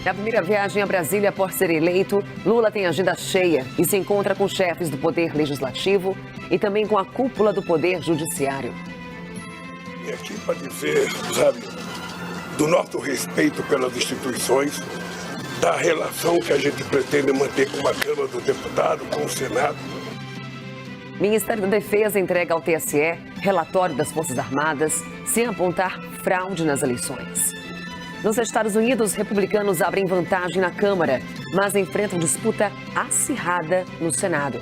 Na primeira viagem a Brasília após ser eleito, Lula tem agenda cheia e se encontra com chefes do Poder Legislativo e também com a cúpula do Poder Judiciário. E aqui para dizer, sabe, do nosso respeito pelas instituições, da relação que a gente pretende manter com a Câmara dos Deputados, com o Senado. Ministério da Defesa entrega ao TSE relatório das Forças Armadas sem apontar fraude nas eleições. Nos Estados Unidos, republicanos abrem vantagem na Câmara, mas enfrentam disputa acirrada no Senado.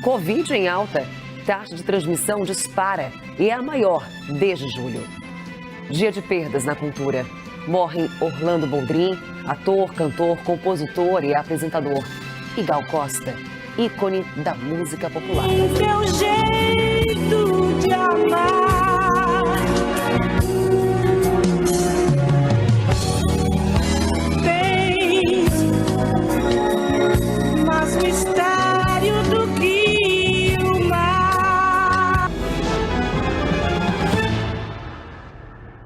Covid em alta, taxa de transmissão dispara e é a maior desde julho. Dia de perdas na cultura. Morrem Orlando Boldrin, ator, cantor, compositor e apresentador. E Gal Costa, ícone da música popular. Teu jeito de amar tens mais mistério do que o mar.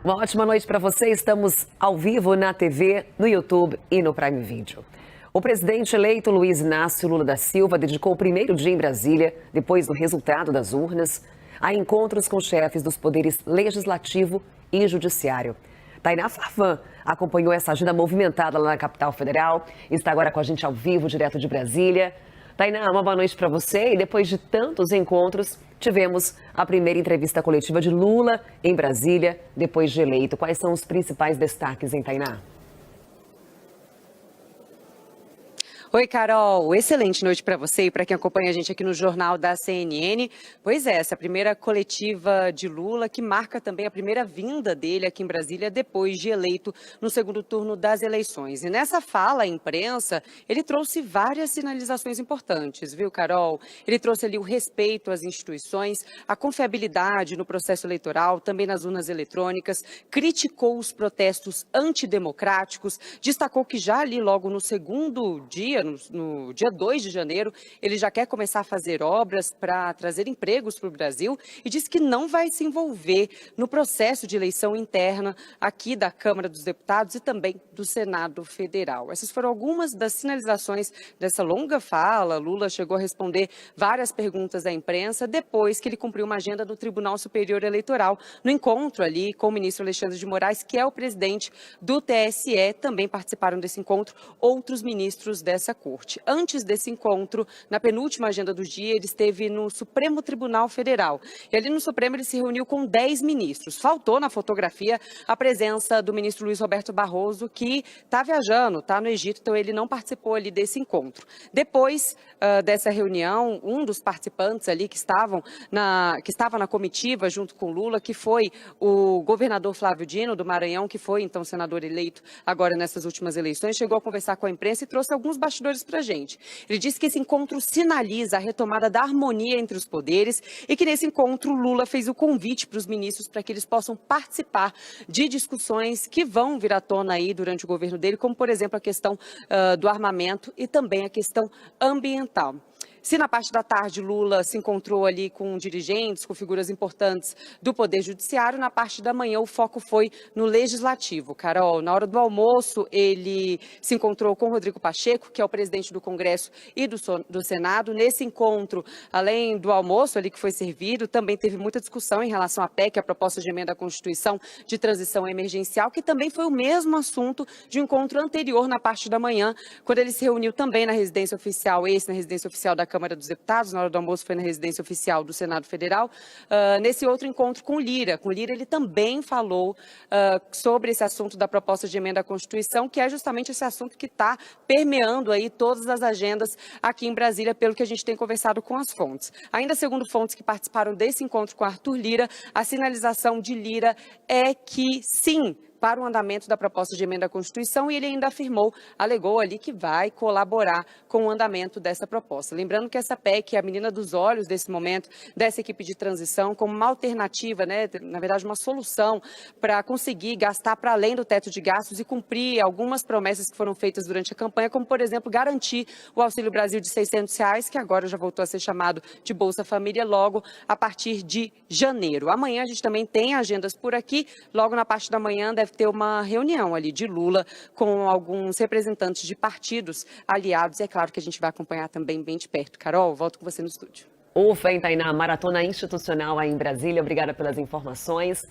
Uma ótima noite para você. Estamos ao vivo na TV, no YouTube e no Prime Video. O presidente eleito Luiz Inácio Lula da Silva dedicou o primeiro dia em Brasília, depois do resultado das urnas, a encontros com chefes dos poderes legislativo e judiciário. Tainá Farfan acompanhou essa agenda movimentada lá na capital federal e está agora com a gente ao vivo, direto de Brasília. Tainá, uma boa noite para você. E depois de tantos encontros, tivemos a primeira entrevista coletiva de Lula em Brasília, depois de eleito. Quais são os principais destaques, hein, Tainá? Oi, Carol. Excelente noite para você e para quem acompanha a gente aqui no Jornal da CNN. Pois é, essa primeira coletiva de Lula, que marca também a primeira vinda dele aqui em Brasília depois de eleito no segundo turno das eleições. E nessa fala à imprensa, ele trouxe várias sinalizações importantes, viu, Carol? Ele trouxe ali o respeito às instituições, a confiabilidade no processo eleitoral, também nas urnas eletrônicas, criticou os protestos antidemocráticos, destacou que já ali logo no segundo dia, no dia 2 de janeiro, ele já quer começar a fazer obras para trazer empregos para o Brasil e diz que não vai se envolver no processo de eleição interna aqui da Câmara dos Deputados e também do Senado Federal. Essas foram algumas das sinalizações dessa longa fala. Lula chegou a responder várias perguntas à imprensa depois que ele cumpriu uma agenda do Tribunal Superior Eleitoral no encontro ali com o ministro Alexandre de Moraes, que é o presidente do TSE. Também participaram desse encontro outros ministros dessa corte. Antes desse encontro, na penúltima agenda do dia, ele esteve no Supremo Tribunal Federal. E ali no Supremo ele se reuniu com 10 ministros. Faltou na fotografia a presença do ministro Luiz Roberto Barroso, que está viajando, está no Egito, então ele não participou ali desse encontro. Depois dessa reunião, um dos participantes ali que estava na comitiva junto com Lula, que foi o governador Flávio Dino do Maranhão, que foi então senador eleito agora nessas últimas eleições, chegou a conversar com a imprensa e trouxe alguns bastidores para a gente. Ele disse que esse encontro sinaliza a retomada da harmonia entre os poderes e que nesse encontro Lula fez o convite para os ministros para que eles possam participar de discussões que vão vir à tona aí durante o governo dele, como por exemplo a questão do armamento e também a questão ambiental. Se na parte da tarde Lula se encontrou ali com dirigentes, com figuras importantes do Poder Judiciário, na parte da manhã o foco foi no Legislativo. Carol, na hora do almoço ele se encontrou com Rodrigo Pacheco, que é o presidente do Congresso e do Senado. Nesse encontro, além do almoço ali que foi servido, também teve muita discussão em relação à PEC, a proposta de emenda à Constituição de transição emergencial, que também foi o mesmo assunto de um encontro anterior na parte da manhã, quando ele se reuniu também na residência oficial, na residência oficial da Câmara dos Deputados. Na hora do almoço foi na residência oficial do Senado Federal. Nesse outro encontro com Lira, ele também falou sobre esse assunto da proposta de emenda à Constituição, que é justamente esse assunto que está permeando aí todas as agendas aqui em Brasília, pelo que a gente tem conversado com as fontes. Ainda segundo fontes que participaram desse encontro com Arthur Lira, a sinalização de Lira é que sim, para o andamento da proposta de emenda à Constituição, e ele ainda alegou ali que vai colaborar com o andamento dessa proposta. Lembrando que essa PEC é a menina dos olhos desse momento, dessa equipe de transição, como uma alternativa, na verdade uma solução para conseguir gastar para além do teto de gastos e cumprir algumas promessas que foram feitas durante a campanha, como por exemplo garantir o Auxílio Brasil de R$600, que agora já voltou a ser chamado de Bolsa Família, logo a partir de janeiro. Amanhã a gente também tem agendas por aqui, logo na parte da manhã deve deve ter uma reunião ali de Lula com alguns representantes de partidos aliados. E é claro que a gente vai acompanhar também bem de perto. Carol, volto com você no estúdio. Ufa, hein, Tainá, maratona institucional aí em Brasília. Obrigada pelas informações.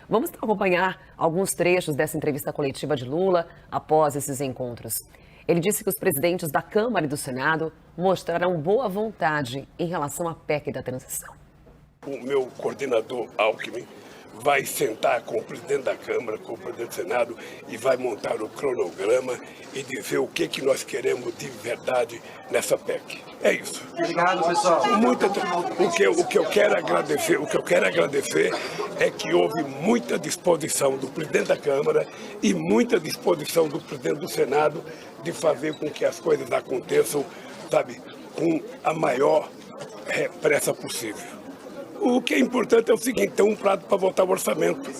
Vamos acompanhar alguns trechos dessa entrevista coletiva de Lula após esses encontros. Ele disse que os presidentes da Câmara e do Senado mostraram boa vontade em relação à PEC da transição. O meu coordenador Alckmin vai sentar com o presidente da Câmara, com o presidente do Senado e vai montar o cronograma e dizer o que nós queremos de verdade nessa PEC. É isso. Obrigado, pessoal. O que eu quero agradecer é que houve muita disposição do presidente da Câmara e muita disposição do presidente do Senado de fazer com que as coisas aconteçam, sabe, com a maior pressa possível. O que é importante é o seguinte, tem um prazo para votar o orçamento.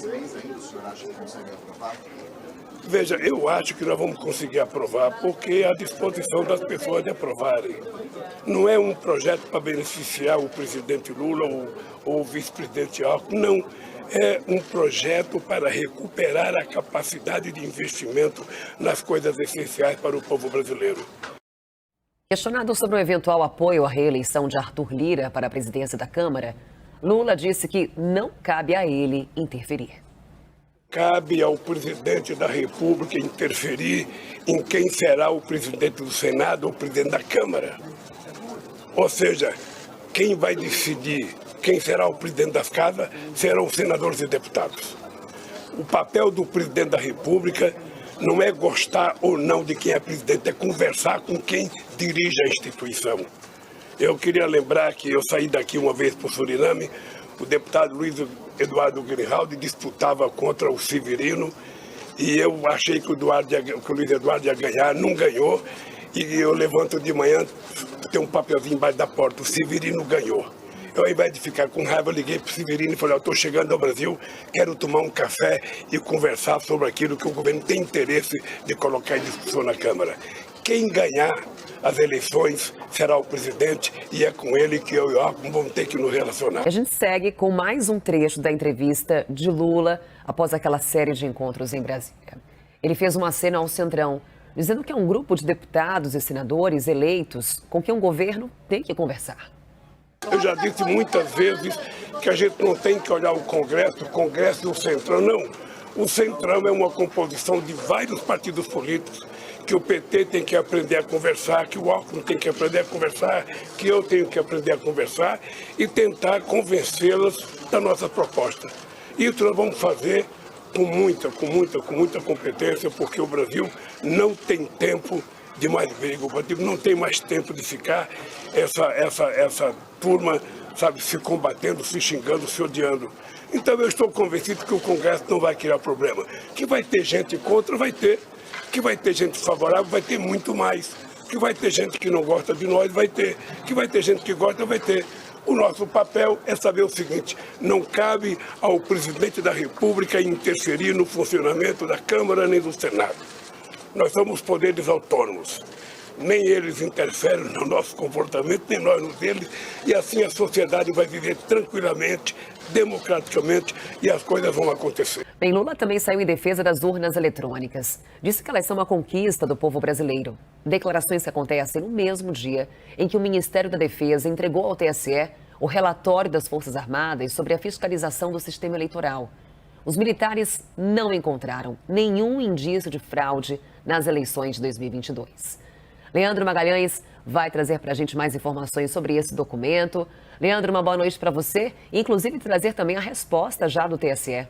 Veja, eu acho que nós vamos conseguir aprovar porque é a disposição das pessoas de aprovarem. Não é um projeto para beneficiar o presidente Lula ou o vice-presidente Alckmin, não. É um projeto para recuperar a capacidade de investimento nas coisas essenciais para o povo brasileiro. Questionado sobre o eventual apoio à reeleição de Arthur Lira para a presidência da Câmara, Lula disse que não cabe a ele interferir. Cabe ao presidente da República interferir em quem será o presidente do Senado ou o presidente da Câmara. Ou seja, quem vai decidir quem será o presidente das casas serão os senadores e deputados. O papel do presidente da República não é gostar ou não de quem é presidente, é conversar com quem dirige a instituição. Eu queria lembrar que eu saí daqui uma vez para o Suriname, o deputado Luiz Eduardo Grijaldi disputava contra o Severino e eu achei que o Luiz Eduardo ia ganhar, não ganhou, e eu levanto de manhã, tem um papelzinho embaixo da porta, o Severino ganhou. Eu, ao invés de ficar com raiva, liguei para o Severino e falei, eu estou chegando ao Brasil, quero tomar um café e conversar sobre aquilo que o governo tem interesse de colocar em discussão na Câmara. Quem ganhar as eleições será o presidente e é com ele que eu e o Alckmin vamos ter que nos relacionar. A gente segue com mais um trecho da entrevista de Lula após aquela série de encontros em Brasília. Ele fez uma aceno ao Centrão, dizendo que é um grupo de deputados e senadores eleitos com quem um governo tem que conversar. Eu já disse muitas vezes que a gente não tem que olhar o Congresso e o Centrão, não. O Centrão é uma composição de vários partidos políticos, que o PT tem que aprender a conversar, que o Alckmin tem que aprender a conversar, que eu tenho que aprender a conversar e tentar convencê-las da nossa proposta. Isso nós vamos fazer com muita competência, porque o Brasil não tem tempo de mais briga, o Brasil não tem mais tempo de ficar essa turma, sabe, se combatendo, se xingando, se odiando. Então eu estou convencido que o Congresso não vai criar problema. Que vai ter gente contra, vai ter. Que vai ter gente favorável, vai ter muito mais. Que vai ter gente que não gosta de nós, vai ter. Que vai ter gente que gosta, vai ter. O nosso papel é saber o seguinte, não cabe ao presidente da República interferir no funcionamento da Câmara nem do Senado. Nós somos poderes autônomos. Nem eles interferem no nosso comportamento, nem nós no deles, e assim a sociedade vai viver tranquilamente, democraticamente, e as coisas vão acontecer. Bem, Lula também saiu em defesa das urnas eletrônicas. Disse que elas são uma conquista do povo brasileiro. Declarações que acontecem no mesmo dia em que o Ministério da Defesa entregou ao TSE o relatório das Forças Armadas sobre a fiscalização do sistema eleitoral. Os militares não encontraram nenhum indício de fraude nas eleições de 2022. Leandro Magalhães vai trazer para a gente mais informações sobre esse documento. Leandro, uma boa noite para você, inclusive trazer também a resposta já do TSE.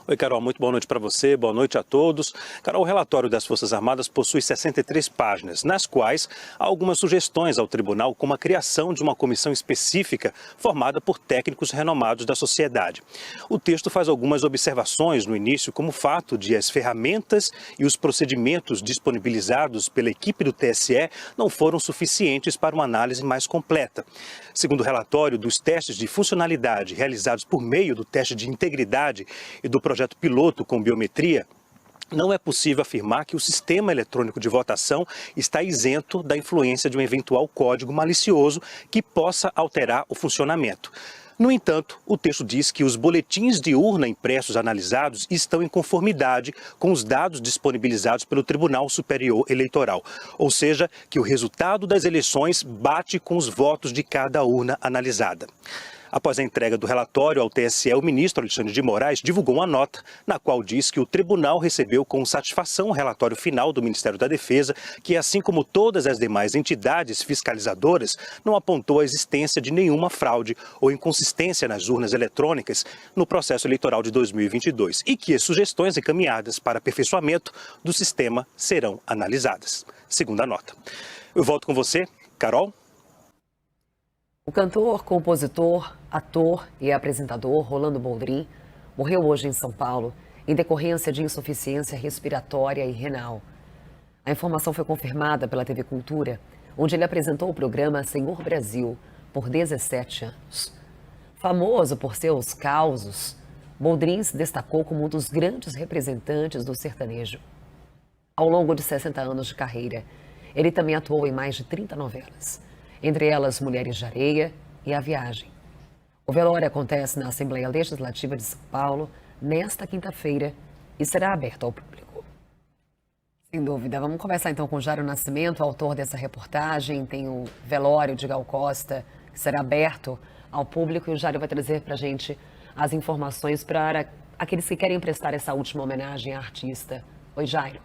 Oi, Carol, muito boa noite para você, boa noite a todos. Carol, o relatório das Forças Armadas possui 63 páginas, nas quais há algumas sugestões ao tribunal, como a criação de uma comissão específica formada por técnicos renomados da sociedade. O texto faz algumas observações no início, como o fato de as ferramentas e os procedimentos disponibilizados pela equipe do TSE não foram suficientes para uma análise mais completa. Segundo o relatório dos testes de funcionalidade realizados por meio do teste de integridade e do projeto piloto com biometria, não é possível afirmar que o sistema eletrônico de votação está isento da influência de um eventual código malicioso que possa alterar o funcionamento. No entanto, o texto diz que os boletins de urna impressos analisados estão em conformidade com os dados disponibilizados pelo Tribunal Superior Eleitoral, ou seja, que o resultado das eleições bate com os votos de cada urna analisada. Após a entrega do relatório ao TSE, o ministro Alexandre de Moraes divulgou uma nota na qual diz que o tribunal recebeu com satisfação o relatório final do Ministério da Defesa, que, assim como todas as demais entidades fiscalizadoras, não apontou a existência de nenhuma fraude ou inconsistência nas urnas eletrônicas no processo eleitoral de 2022 e que as sugestões encaminhadas para aperfeiçoamento do sistema serão analisadas, segundo a nota. Eu volto com você, Carol. O cantor, compositor, ator e apresentador Rolando Boldrin morreu hoje em São Paulo em decorrência de insuficiência respiratória e renal. A informação foi confirmada pela TV Cultura, onde ele apresentou o programa Senhor Brasil por 17 anos. Famoso por seus causos, Boldrin se destacou como um dos grandes representantes do sertanejo. Ao longo de 60 anos de carreira, ele também atuou em mais de 30 novelas. Entre elas Mulheres de Areia e A Viagem. O velório acontece na Assembleia Legislativa de São Paulo nesta quinta-feira e será aberto ao público. Sem dúvida. Vamos conversar então com o Jairo Nascimento, autor dessa reportagem. Tem o velório de Gal Costa, que será aberto ao público, e o Jairo vai trazer para a gente as informações para aqueles que querem prestar essa última homenagem à artista. Oi, Jairo.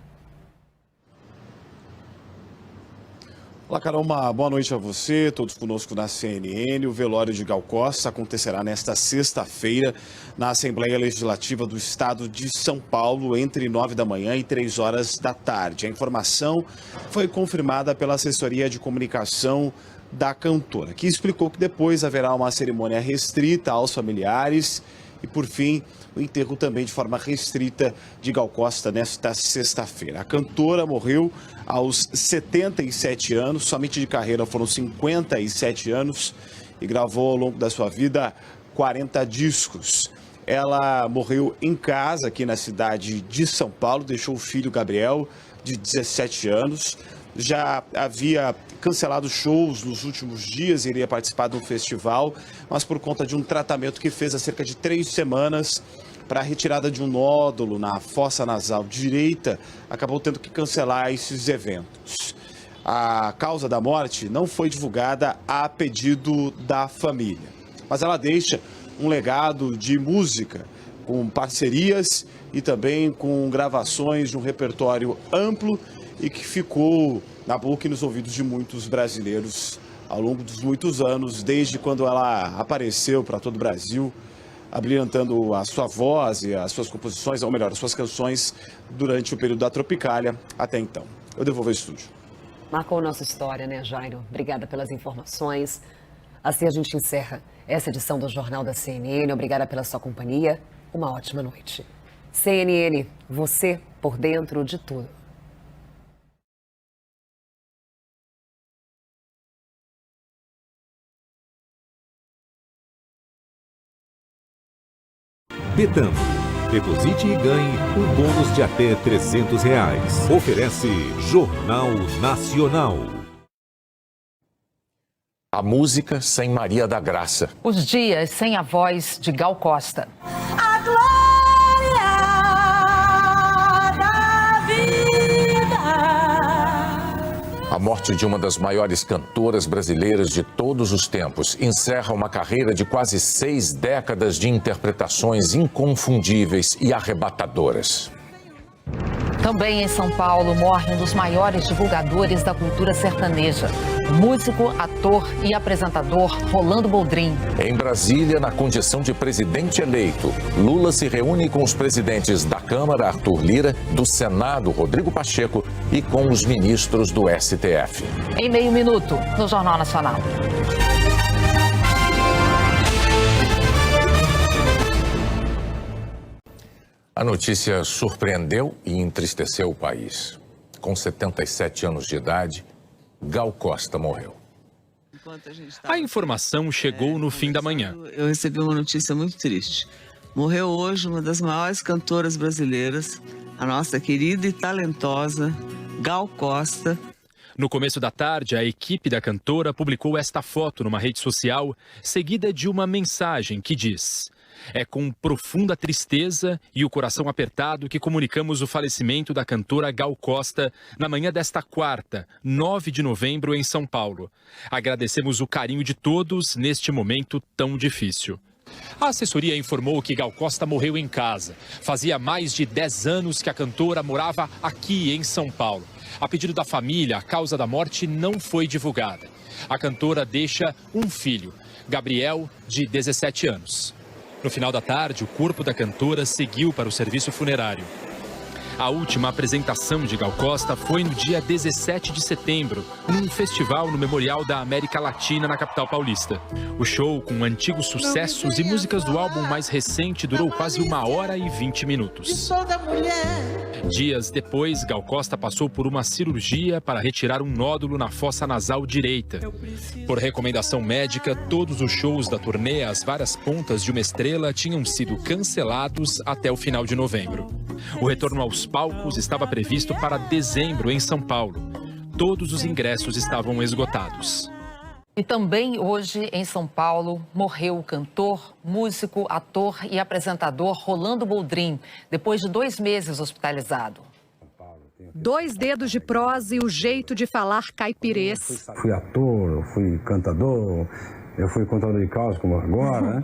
Olá, Carol, uma boa noite a você, todos conosco na CNN. O velório de Gal Costa acontecerá nesta sexta-feira na Assembleia Legislativa do Estado de São Paulo, entre 9 da manhã e 3 horas da tarde. A informação foi confirmada pela assessoria de comunicação da cantora, que explicou que depois haverá uma cerimônia restrita aos familiares e, por fim, o enterro também de forma restrita de Gal Costa nesta sexta-feira. A cantora morreu aos 77 anos, somente de carreira foram 57 anos e gravou ao longo da sua vida 40 discos. Ela morreu em casa aqui na cidade de São Paulo, deixou o filho Gabriel, de 17 anos. Já havia cancelado shows nos últimos dias, iria participar de um festival, mas por conta de um tratamento que fez há cerca de 3 semanas para a retirada de um nódulo na fossa nasal direita, acabou tendo que cancelar esses eventos. A causa da morte não foi divulgada a pedido da família, mas ela deixa um legado de música, com parcerias e também com gravações de um repertório amplo e que ficou na boca e nos ouvidos de muitos brasileiros ao longo dos muitos anos, desde quando ela apareceu para todo o Brasil, abrilhantando a sua voz e as suas composições, ou melhor, as suas canções, durante o período da Tropicália até então. Eu devolvo ao estúdio. Marcou nossa história, né, Jairo? Obrigada pelas informações. Assim a gente encerra essa edição do Jornal da CNN. Obrigada pela sua companhia. Uma ótima noite. CNN, você por dentro de tudo. Betano. Deposite e ganhe um bônus de até R$300. Oferece Jornal Nacional. A música sem Maria da Graça. Os dias sem a voz de Gal Costa. A glória da vida. A morte de uma das maiores cantoras brasileiras de todos os tempos encerra uma carreira de quase 6 décadas de interpretações inconfundíveis e arrebatadoras. Também em São Paulo morre um dos maiores divulgadores da cultura sertaneja, o músico, ator e apresentador Rolando Boldrin. Em Brasília, na condição de presidente eleito, Lula se reúne com os presidentes da Câmara, Arthur Lira, do Senado, Rodrigo Pacheco, e com os ministros do STF. Em meio minuto, no Jornal Nacional. A notícia surpreendeu e entristeceu o país. Com 77 anos de idade, Gal Costa morreu. A informação chegou no fim da manhã. Eu recebi uma notícia muito triste. Morreu hoje uma das maiores cantoras brasileiras, a nossa querida e talentosa Gal Costa. No começo da tarde, a equipe da cantora publicou esta foto numa rede social, seguida de uma mensagem que diz: "É com profunda tristeza e o coração apertado que comunicamos o falecimento da cantora Gal Costa na manhã desta quarta, 9 de novembro, em São Paulo. Agradecemos o carinho de todos neste momento tão difícil." A assessoria informou que Gal Costa morreu em casa. Fazia mais de 10 anos que a cantora morava aqui em São Paulo. A pedido da família, a causa da morte não foi divulgada. A cantora deixa um filho, Gabriel, de 17 anos. No final da tarde, o corpo da cantora seguiu para o serviço funerário. A última apresentação de Gal Costa foi no dia 17 de setembro, num festival no Memorial da América Latina, na capital paulista. O show, com antigos sucessos e músicas do álbum mais recente, durou quase 1h20 minutos. Dias depois, Gal Costa passou por uma cirurgia para retirar um nódulo na fossa nasal direita. Por recomendação médica, todos os shows da turnê As Várias Pontas de uma Estrela tinham sido cancelados até o final de novembro. O retorno aos palcos estava previsto para dezembro em São Paulo. Todos os ingressos estavam esgotados. E também hoje, em São Paulo, morreu o cantor, músico, ator e apresentador Rolando Boldrin, depois de 2 meses hospitalizado. 2 dedos de prosa e o jeito de falar caipirês. Fui ator, eu fui cantador, eu fui contador de causas como agora, né?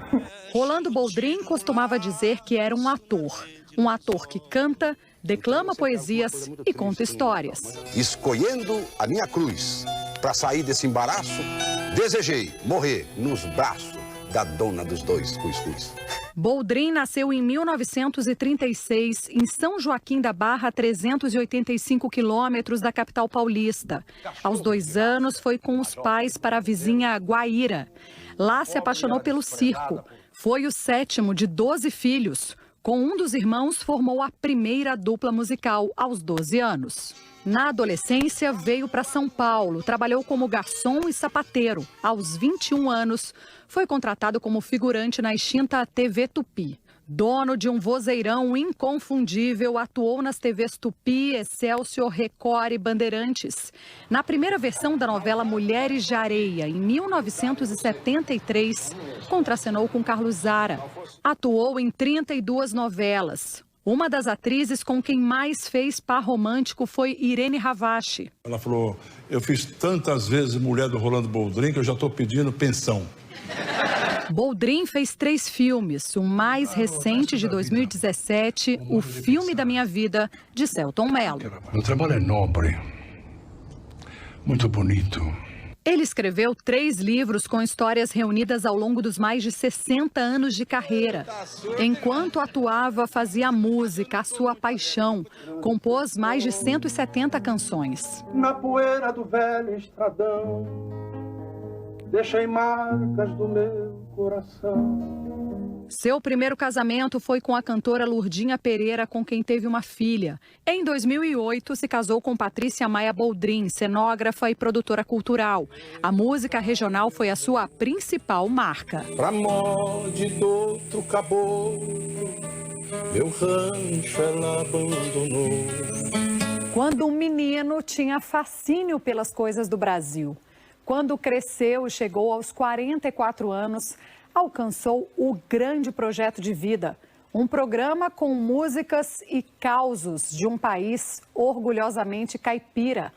Rolando Boldrin costumava dizer que era um ator. Um ator que canta, declama poesias e conta histórias. Escolhendo a minha cruz para sair desse embaraço, desejei morrer nos braços da dona dos 2 cuscuz. Boldrin nasceu em 1936, em São Joaquim da Barra, a 385 quilômetros da capital paulista. Aos 2 anos, foi com os pais para a vizinha Guaíra. Lá se apaixonou pelo circo. Foi o 7º de 12 filhos. Com um dos irmãos, formou a primeira dupla musical aos 12 anos. Na adolescência, veio para São Paulo, trabalhou como garçom e sapateiro. Aos 21 anos, foi contratado como figurante na extinta TV Tupi. Dono de um vozeirão inconfundível, atuou nas TVs Tupi, Excelsior, Record e Bandeirantes. Na primeira versão da novela Mulheres de Areia, em 1973, contracenou com Carlos Zara. Atuou em 32 novelas. Uma das atrizes com quem mais fez par romântico foi Irene Ravache. Ela falou: eu fiz tantas vezes mulher do Rolando Boldrin que eu já estou pedindo pensão. Boldrin fez 3 filmes, o mais recente de 2017, O Filme da Minha Vida, de Selton Mello. O trabalho é nobre, muito bonito. Ele escreveu 3 livros com histórias reunidas ao longo dos mais de 60 anos de carreira. Enquanto atuava, fazia música, a sua paixão. Compôs mais de 170 canções. Na poeira do velho estradão, deixei marcas do meu coração. Seu primeiro casamento foi com a cantora Lourdinha Pereira, com quem teve uma filha. Em 2008, se casou com Patrícia Maia Boldrin, cenógrafa e produtora cultural. A música regional foi a sua principal marca. Pra morte do outro caboclo, meu rancho ela abandonou. Quando um menino tinha fascínio pelas coisas do Brasil. Quando cresceu e chegou aos 44 anos, alcançou o grande projeto de vida. Um programa com músicas e causos de um país orgulhosamente caipira.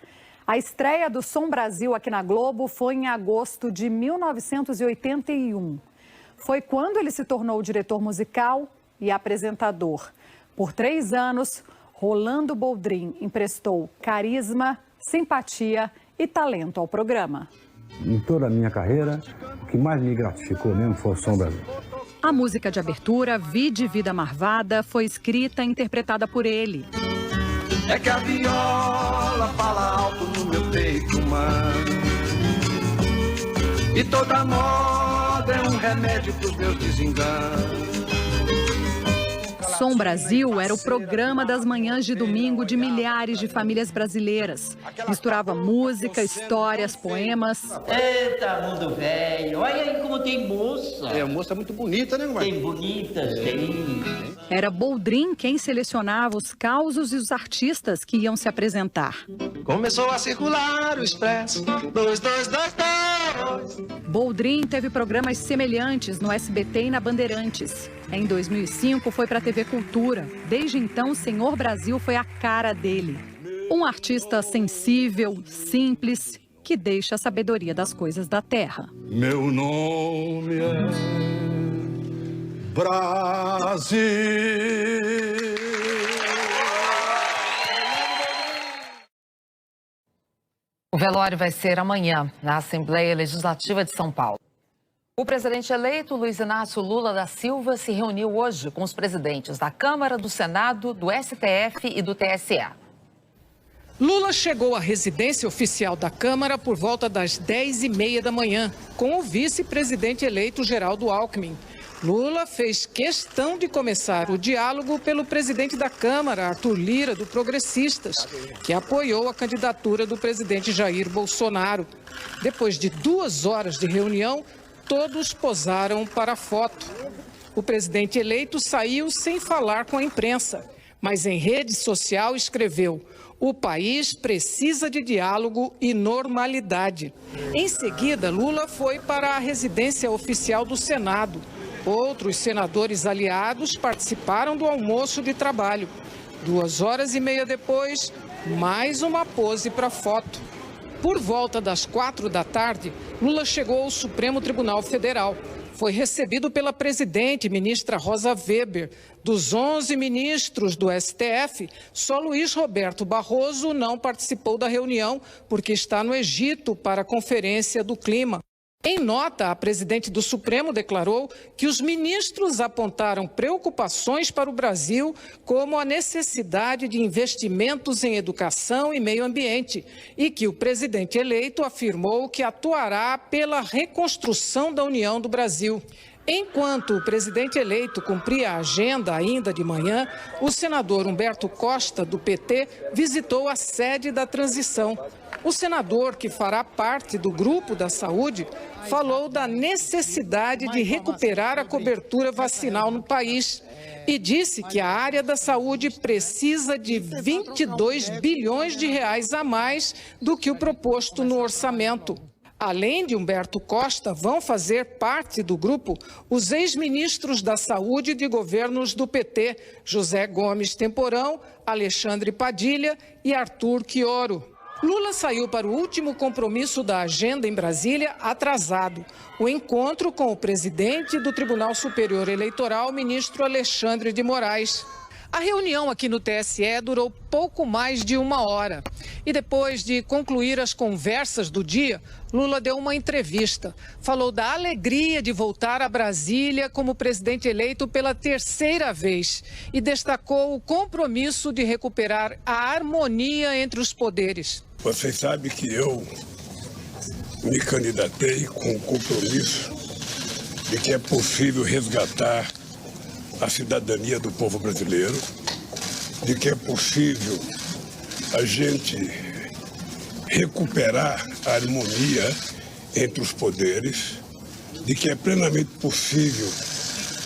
A estreia do Som Brasil aqui na Globo foi em agosto de 1981. Foi quando ele se tornou diretor musical e apresentador. Por 3 anos, Rolando Boldrin emprestou carisma, simpatia e talento ao programa. Em toda a minha carreira, o que mais me gratificou mesmo foi o Som Brasil. A música de abertura, Vide Vida Marvada, foi escrita e interpretada por ele. É que a viola fala alto no meu peito humano, e toda moda é um remédio pros meus desenganos. Som Brasil era o programa das manhãs de domingo de milhares de famílias brasileiras. Misturava música, histórias, poemas. Eita, mundo velho! Olha aí como tem moça. É, a moça é muito bonita, né, Marcos? Tem bonitas, tem. Era Boldrin quem selecionava os causos e os artistas que iam se apresentar. Começou a circular o expresso. 2222. Boldrin teve programas semelhantes no SBT e na Bandeirantes. Em 2005 foi para a TV Cultura. Desde então, o Senhor Brasil foi a cara dele. Um artista sensível, simples, que deixa a sabedoria das coisas da terra. Meu nome é Brasil. O velório vai ser amanhã, na Assembleia Legislativa de São Paulo. O presidente eleito, Luiz Inácio Lula da Silva, se reuniu hoje com os presidentes da Câmara, do Senado, do STF e do TSE. Lula chegou à residência oficial da Câmara por volta das 10h30 da manhã, com o vice-presidente eleito Geraldo Alckmin. Lula fez questão de começar o diálogo pelo presidente da Câmara, Arthur Lira, do Progressistas, que apoiou a candidatura do presidente Jair Bolsonaro. Depois de 2 horas de reunião, todos posaram para a foto. O presidente eleito saiu sem falar com a imprensa, mas em rede social escreveu: o país precisa de diálogo e normalidade. Em seguida, Lula foi para a residência oficial do Senado. Outros senadores aliados participaram do almoço de trabalho. 2h30 depois, mais uma pose para foto. Por volta das 4h, Lula chegou ao Supremo Tribunal Federal. Foi recebido pela presidente, ministra Rosa Weber. Dos 11 ministros do STF, só Luiz Roberto Barroso não participou da reunião, porque está no Egito para a Conferência do Clima. Em nota, a presidente do Supremo declarou que os ministros apontaram preocupações para o Brasil, como a necessidade de investimentos em educação e meio ambiente, e que o presidente eleito afirmou que atuará pela reconstrução da União do Brasil. Enquanto o presidente eleito cumpria a agenda ainda de manhã, o senador Humberto Costa, do PT, visitou a sede da transição. O senador, que fará parte do grupo da saúde, falou da necessidade de recuperar a cobertura vacinal no país e disse que a área da saúde precisa de 22 bilhões de reais a mais do que o proposto no orçamento. Além de Humberto Costa, vão fazer parte do grupo os ex-ministros da Saúde de governos do PT, José Gomes Temporão, Alexandre Padilha e Arthur Quioro. Lula saiu para o último compromisso da agenda em Brasília atrasado, o encontro com o presidente do Tribunal Superior Eleitoral, ministro Alexandre de Moraes. A reunião aqui no TSE durou pouco mais de 1 hora. E depois de concluir as conversas do dia, Lula deu uma entrevista. Falou da alegria de voltar a Brasília como presidente eleito pela 3ª vez e destacou o compromisso de recuperar a harmonia entre os poderes. Vocês sabem que eu me candidatei com o compromisso de que é possível resgatar a cidadania do povo brasileiro, de que é possível a gente recuperar a harmonia entre os poderes, de que é plenamente possível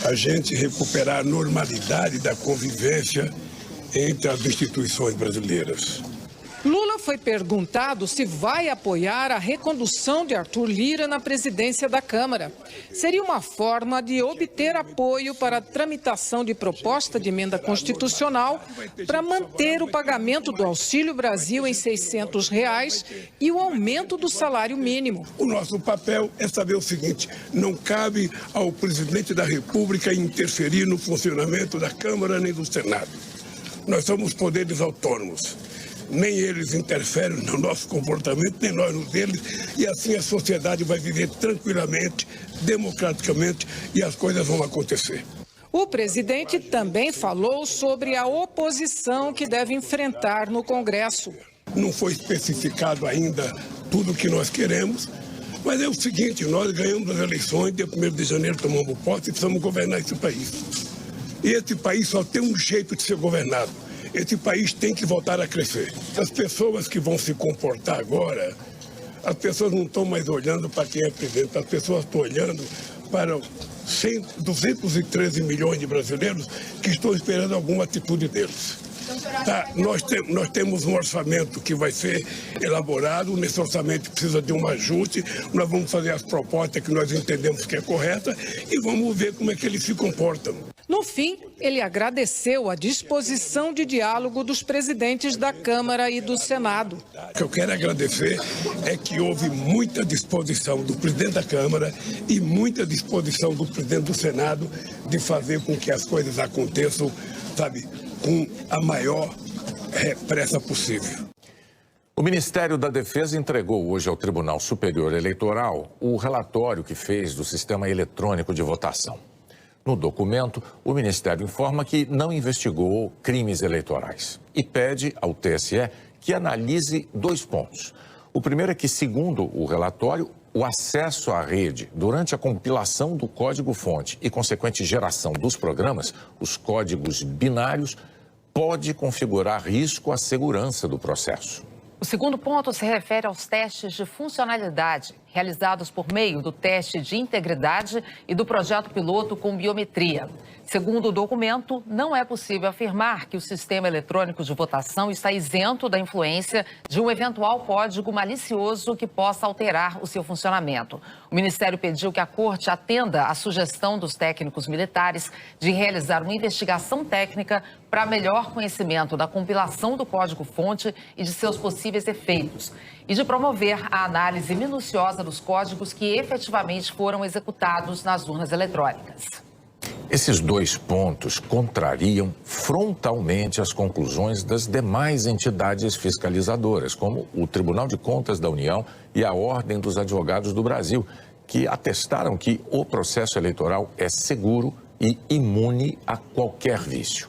a gente recuperar a normalidade da convivência entre as instituições brasileiras. Lula foi perguntado se vai apoiar a recondução de Arthur Lira na presidência da Câmara. Seria uma forma de obter apoio para a tramitação de proposta de emenda constitucional para manter o pagamento do Auxílio Brasil em R$ 600 e o aumento do salário mínimo. O nosso papel é saber o seguinte: não cabe ao presidente da República interferir no funcionamento da Câmara nem do Senado. Nós somos poderes autônomos. Nem eles interferem no nosso comportamento, nem nós no deles, e assim a sociedade vai viver tranquilamente, democraticamente, e as coisas vão acontecer. O presidente também falou sobre a oposição que deve enfrentar no Congresso. Não foi especificado ainda tudo o que nós queremos, mas é o seguinte: nós ganhamos as eleições, dia 1º de janeiro tomamos posse e precisamos governar esse país. E esse país só tem um jeito de ser governado. Esse país tem que voltar a crescer. As pessoas que vão se comportar agora as pessoas não estão mais olhando para quem é presidente, as pessoas estão olhando para 213 milhões de brasileiros que estão esperando alguma atitude deles. Tá, nós temos um orçamento que vai ser elaborado, nesse orçamento precisa de um ajuste, nós vamos fazer as propostas que nós entendemos que é correta e vamos ver como é que eles se comportam. No fim, ele agradeceu a disposição de diálogo dos presidentes da Câmara e do Senado. O que eu quero agradecer é que houve muita disposição do presidente da Câmara e muita disposição do presidente do Senado de fazer com que as coisas aconteçam, sabe, com a maior pressa possível. O Ministério da Defesa entregou hoje ao Tribunal Superior Eleitoral o relatório que fez do sistema eletrônico de votação. No documento, o Ministério informa que não investigou crimes eleitorais e pede ao TSE que analise 2 pontos. O primeiro é que, segundo o relatório, o acesso à rede durante a compilação do código-fonte e consequente geração dos programas, os códigos binários, pode configurar risco à segurança do processo. O segundo ponto se refere aos testes de funcionalidade realizados por meio do teste de integridade e do projeto piloto com biometria. Segundo o documento, não é possível afirmar que o sistema eletrônico de votação está isento da influência de um eventual código malicioso que possa alterar o seu funcionamento. O Ministério pediu que a Corte atenda à sugestão dos técnicos militares de realizar uma investigação técnica para melhor conhecimento da compilação do código-fonte e de seus possíveis efeitos, e de promover a análise minuciosa dos códigos que efetivamente foram executados nas urnas eletrônicas. Esses 2 pontos contrariam frontalmente as conclusões das demais entidades fiscalizadoras, como o Tribunal de Contas da União e a Ordem dos Advogados do Brasil, que atestaram que o processo eleitoral é seguro e imune a qualquer vício.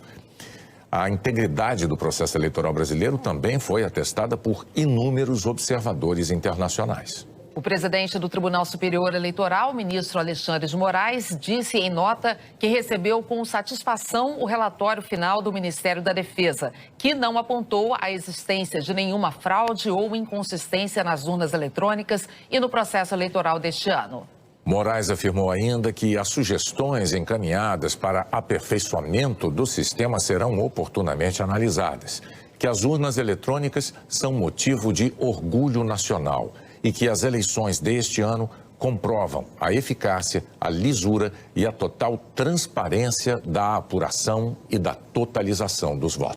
A integridade do processo eleitoral brasileiro também foi atestada por inúmeros observadores internacionais. O presidente do Tribunal Superior Eleitoral, ministro Alexandre de Moraes, disse em nota que recebeu com satisfação o relatório final do Ministério da Defesa, que não apontou a existência de nenhuma fraude ou inconsistência nas urnas eletrônicas e no processo eleitoral deste ano. Moraes afirmou ainda que as sugestões encaminhadas para aperfeiçoamento do sistema serão oportunamente analisadas, que as urnas eletrônicas são motivo de orgulho nacional e que as eleições deste ano comprovam a eficácia, a lisura e a total transparência da apuração e da totalização dos votos.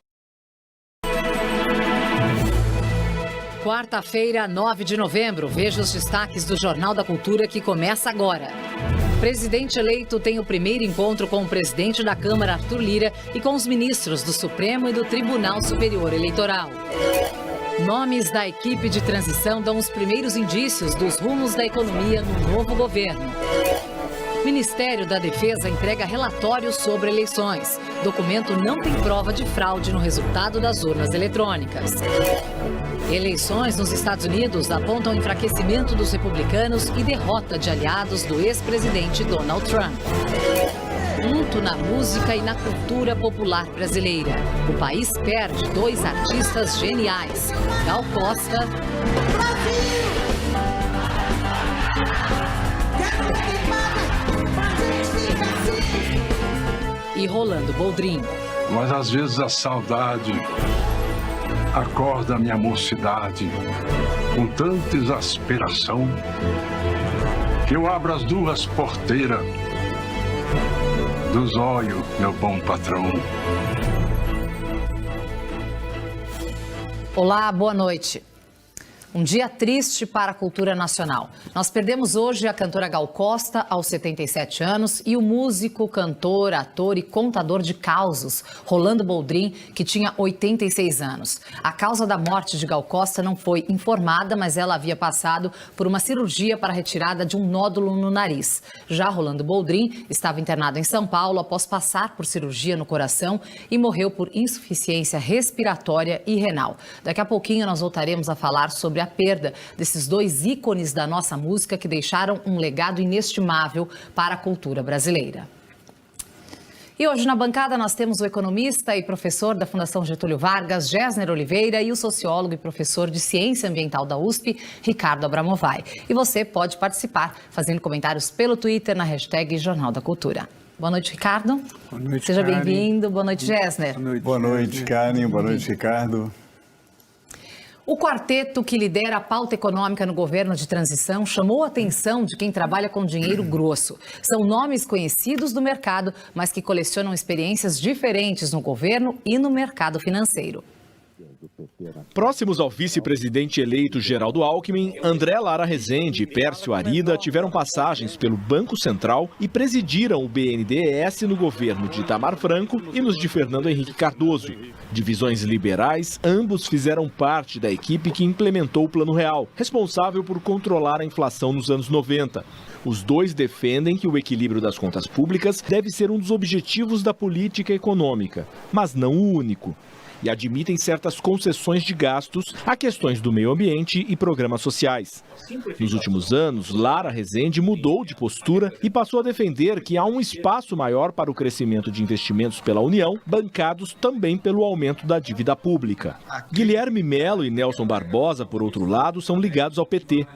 Quarta-feira, 9 de novembro. Veja os destaques do Jornal da Cultura que começa agora. Presidente eleito tem o primeiro encontro com o presidente da Câmara, Arthur Lira, e com os ministros do Supremo e do Tribunal Superior Eleitoral. Nomes da equipe de transição dão os primeiros indícios dos rumos da economia no novo governo. Ministério da Defesa entrega relatório sobre eleições. Documento não tem prova de fraude no resultado das urnas eletrônicas. Eleições nos Estados Unidos apontam enfraquecimento dos republicanos e derrota de aliados do ex-presidente Donald Trump. Luto na música e na cultura popular brasileira. O país perde 2 artistas geniais, Gal Costa e Rolando Boldrin. Mas às vezes a saudade acorda a minha mocidade com tanta exasperação que eu abro as 2 porteiras dos olhos, meu bom patrão. Olá, boa noite. Um dia triste para a cultura nacional. Nós perdemos hoje a cantora Gal Costa, aos 77 anos, e o músico, cantor, ator e contador de causos, Rolando Boldrin, que tinha 86 anos. A causa da morte de Gal Costa não foi informada, mas ela havia passado por uma cirurgia para a retirada de um nódulo no nariz. Já Rolando Boldrin estava internado em São Paulo após passar por cirurgia no coração e morreu por insuficiência respiratória e renal. Daqui a pouquinho nós voltaremos a falar sobre a perda desses 2 ícones da nossa música que deixaram um legado inestimável para a cultura brasileira. E hoje na bancada nós temos o economista e professor da Fundação Getúlio Vargas, Gessner Oliveira, e o sociólogo e professor de Ciência Ambiental da USP, Ricardo Abramovay. E você pode participar fazendo comentários pelo Twitter na hashtag Jornal da Cultura. Boa noite, Ricardo. Boa noite, Seja Karen. bem-vindo. Boa noite, Gessner. Boa noite, Karen. Boa noite, Ricardo. O quarteto que lidera a pauta econômica no governo de transição chamou a atenção de quem trabalha com dinheiro grosso. São nomes conhecidos do mercado, mas que colecionam experiências diferentes no governo e no mercado financeiro. Próximos ao vice-presidente eleito Geraldo Alckmin, André Lara Rezende e Pércio Arida tiveram passagens pelo Banco Central e presidiram o BNDES no governo de Itamar Franco e nos de Fernando Henrique Cardoso. Divisões liberais, ambos fizeram parte da equipe que implementou o Plano Real, responsável por controlar a inflação nos anos 90. Os dois defendem que o equilíbrio das contas públicas deve ser um dos objetivos da política econômica, mas não o único. E admitem certas concessões de gastos a questões do meio ambiente e programas sociais. Nos últimos anos, Lara Rezende mudou de postura e passou a defender que há um espaço maior para o crescimento de investimentos pela União, bancados também pelo aumento da dívida pública. Guilherme Melo e Nelson Barbosa, por outro lado, são ligados ao PT.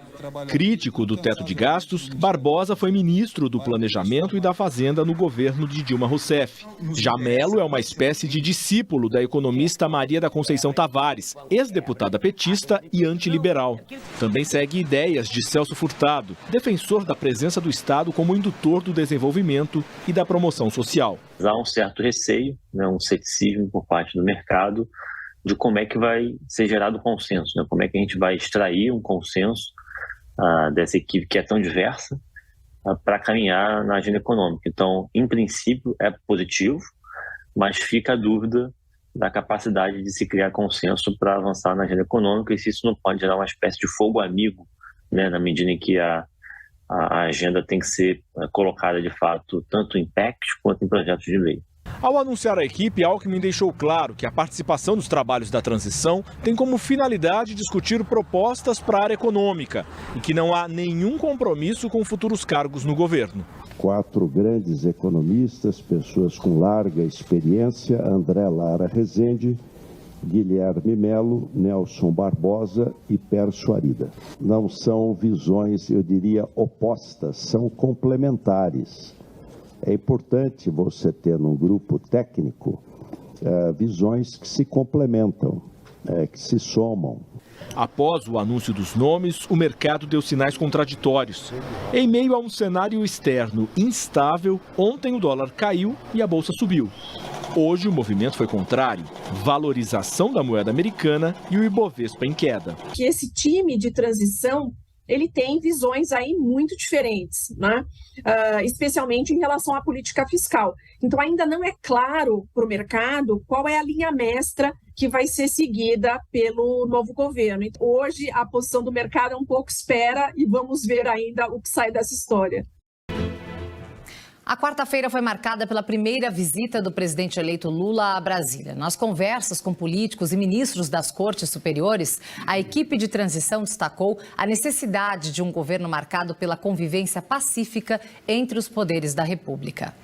Crítico do teto de gastos, Barbosa foi ministro do Planejamento e da Fazenda no governo de Dilma Rousseff. Já Melo é uma espécie de discípulo da economista Maria da Conceição Tavares, ex-deputada petista e antiliberal. Também segue ideias de Celso Furtado, defensor da presença do Estado como indutor do desenvolvimento e da promoção social. Há um certo receio, um ceticismo por parte do mercado de como é que vai ser gerado o consenso, como é que a gente vai extrair um consenso dessa equipe que é tão diversa para caminhar na agenda econômica. Então, em princípio, é positivo, mas fica a dúvida da capacidade de se criar consenso para avançar na agenda econômica e se isso não pode gerar uma espécie de fogo amigo, na medida em que a agenda tem que ser colocada, de fato, tanto em PECs quanto em projetos de lei. Ao anunciar a equipe, Alckmin deixou claro que a participação nos trabalhos da transição tem como finalidade discutir propostas para a área econômica e que não há nenhum compromisso com futuros cargos no governo. 4 grandes economistas, pessoas com larga experiência: André Lara Rezende, Guilherme Melo, Nelson Barbosa e Pércio Arida. Não são visões, eu diria, opostas, são complementares. É importante você ter num grupo técnico visões que se complementam, que se somam. Após o anúncio dos nomes, o mercado deu sinais contraditórios. Em meio a um cenário externo instável, ontem o dólar caiu e a bolsa subiu. Hoje o movimento foi contrário, valorização da moeda americana e o Ibovespa em queda. Que esse time de transição, ele tem visões aí muito diferentes, especialmente em relação à política fiscal. Então ainda não é claro para o mercado qual é a linha mestra que vai ser seguida pelo novo governo. Hoje a posição do mercado é um pouco espera e vamos ver ainda o que sai dessa história. A quarta-feira foi marcada pela primeira visita do presidente eleito Lula a Brasília. Nas conversas com políticos e ministros das cortes superiores, a equipe de transição destacou a necessidade de um governo marcado pela convivência pacífica entre os poderes da República.